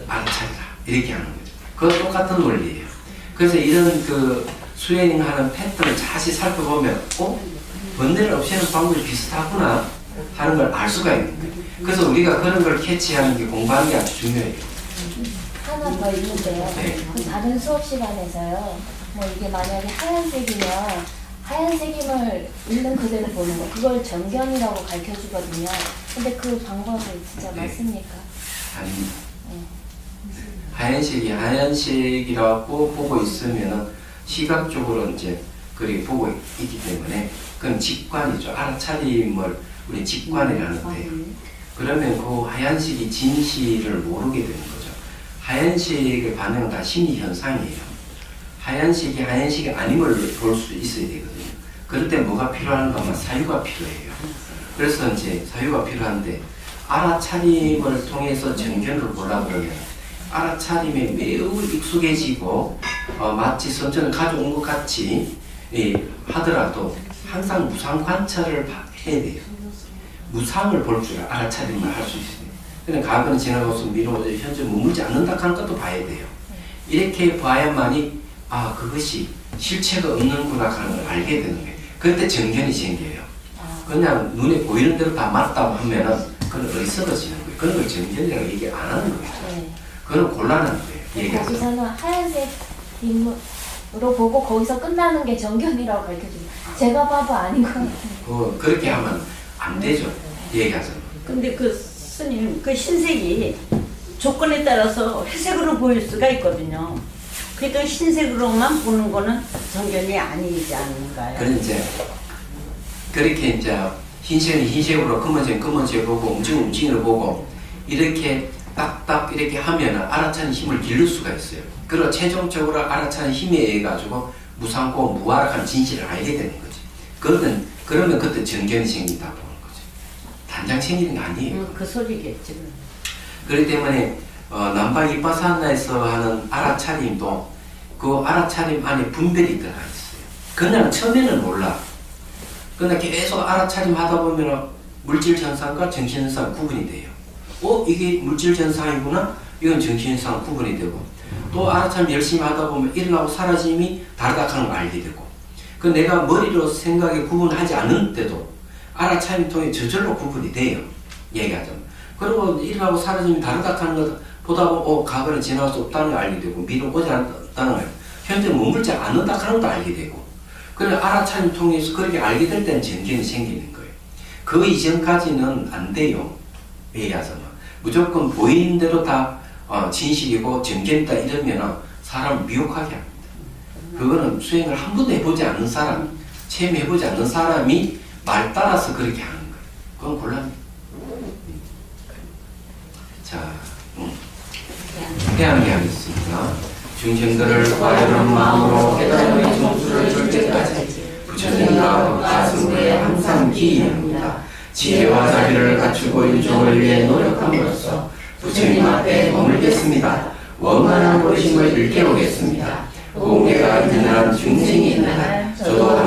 알아차리라 이렇게 하는 거죠. 그거 똑같은 원리예요. 그래서 이런 그 수행하는 패턴을 자세히 살펴보면 번뇌를 없애는 방법이 비슷하구나 하는 걸 알 수가 있는 거예요. 그래서 우리가 그런 걸 캐치하는 게 공부하는 게 아주 중요해요. 하나 더 있는데요. 네. 그 다른 수업 시간에서요. 뭐 이게 만약에 하얀색이면 하얀색임을 있는 그대로 보는 거. 그걸 정견이라고 가르쳐 주거든요. 근데 그 방법이 진짜 네. 맞습니까? 아닙니다. 네. 하얀색이 하얀색이라고 보고 있으면은 시각적으로 이제 그렇게 보고 있기 때문에 그건 직관이죠. 알아차림을 우리 직관이라는데 그러면 그 하얀색이 진실을 모르게 되는 거죠. 하얀색의 반응은 다 심리 현상이에요. 하얀색이 하얀색이 아님을 볼 수 있어야 되거든요. 그럴 때 뭐가 필요한가 하면 사유가 필요해요. 그래서 이제 사유가 필요한데 알아차림을 통해서 정견을 보려고 그러면 알아차림에 매우 익숙해지고 마치 선전을 가져온 것 같이 하더라도 항상 무상 관찰을 해야 돼요. 무상을 볼 줄 알아차림을 할 수 있어요. 그냥 과거는 지나가서 미뤄 현재 머물지 않는다 하는 것도 봐야 돼요. 이렇게 봐야만이 그것이 실체가 없는구나 하는 걸 알게 되는 거예요. 그때 정견이 생겨요. 그냥 눈에 보이는 대로 다 맞다고 하면은 그건 어리석어지는 거예요. 그런 걸 정견이라고 얘기 안 하는 거예요. 네. 그건 곤란한 거예요. 얘기하면. 거기서는 하얀색 인물로 보고 거기서 끝나는 게 정견이라고 가르쳐 줍니다. 제가 봐도 아닌 것 같아요. 그렇게 하면 안 되죠. 얘기하자면. 근데 그 스님 그 흰색이 조건에 따라서 회색으로 보일 수가 있거든요. 그러니까 흰색으로만 보는 거는 정견이 아니지 않는가요? 그런 이제 그렇게 이제 흰색은 흰색으로 검은색은 검은색으로 보고 움직이는 움직이는 보고 이렇게 딱딱 이렇게 하면 알아차는 힘을 기를 수가 있어요. 그리고 최종적으로 알아차는 힘에 의해 가지고 무상고 무아락한 진실을 알게 되는 거지. 그러면 그때 정견이 생긴다고 보는 거죠. 단장 생기는 거 아니에요. 그 소리겠지. 그렇기 때문에 남방 이빠사나에서 하는 알아차림도 그 알아차림 안에 분별이 들어가 있어요. 그냥 처음에는 몰라. 그러나 계속 알아차림 하다 보면 물질 현상과 정신 현상 구분이 돼요. 이게 물질 현상이구나. 이건 정신 현상 구분이 되고 또 알아차림 열심히 하다 보면 일어나고 사라짐이 다르다 하는 걸 알게 되고 그 내가 머리로 생각에 구분하지 않을 때도 알아차림 통해 저절로 구분이 돼요. 얘기하자면. 그리고 일어나고 사라짐이 다르다 하는 것 보다 보면 과거를 지나갈 수 없다는 걸 알게 되고 미래로 오지 않았다는 걸 현재 머물지 않는다 하는 것도 알게 되고 그걸 알아차림 통해서 그렇게 알게 될 때는 정견이 생기는 거예요. 그 이전까지는 안 돼요. 왜냐하면 무조건 보이는 대로 다 진실이고 정견이다 이러면 사람을 미혹하게 합니다. 그거는 수행을 한 번도 해보지 않는 사람, 체험해보지 않는 사람이 말 따라서 그렇게 하는 거예요. 그건 곤란해요. 자, 태양기 하겠습니다. 중생들을 과연 마음으로 깨달음의 점수를 줄 때까지 부처님과 가슴에 항상 기이합니다. 지혜와 자비를 갖추고 일종을 위해 노력함으로써 부처님 앞에 머물겠습니다. 원만한 보심을 일깨우겠습니다. 공개가 있는 한 중생이 있는 한 저도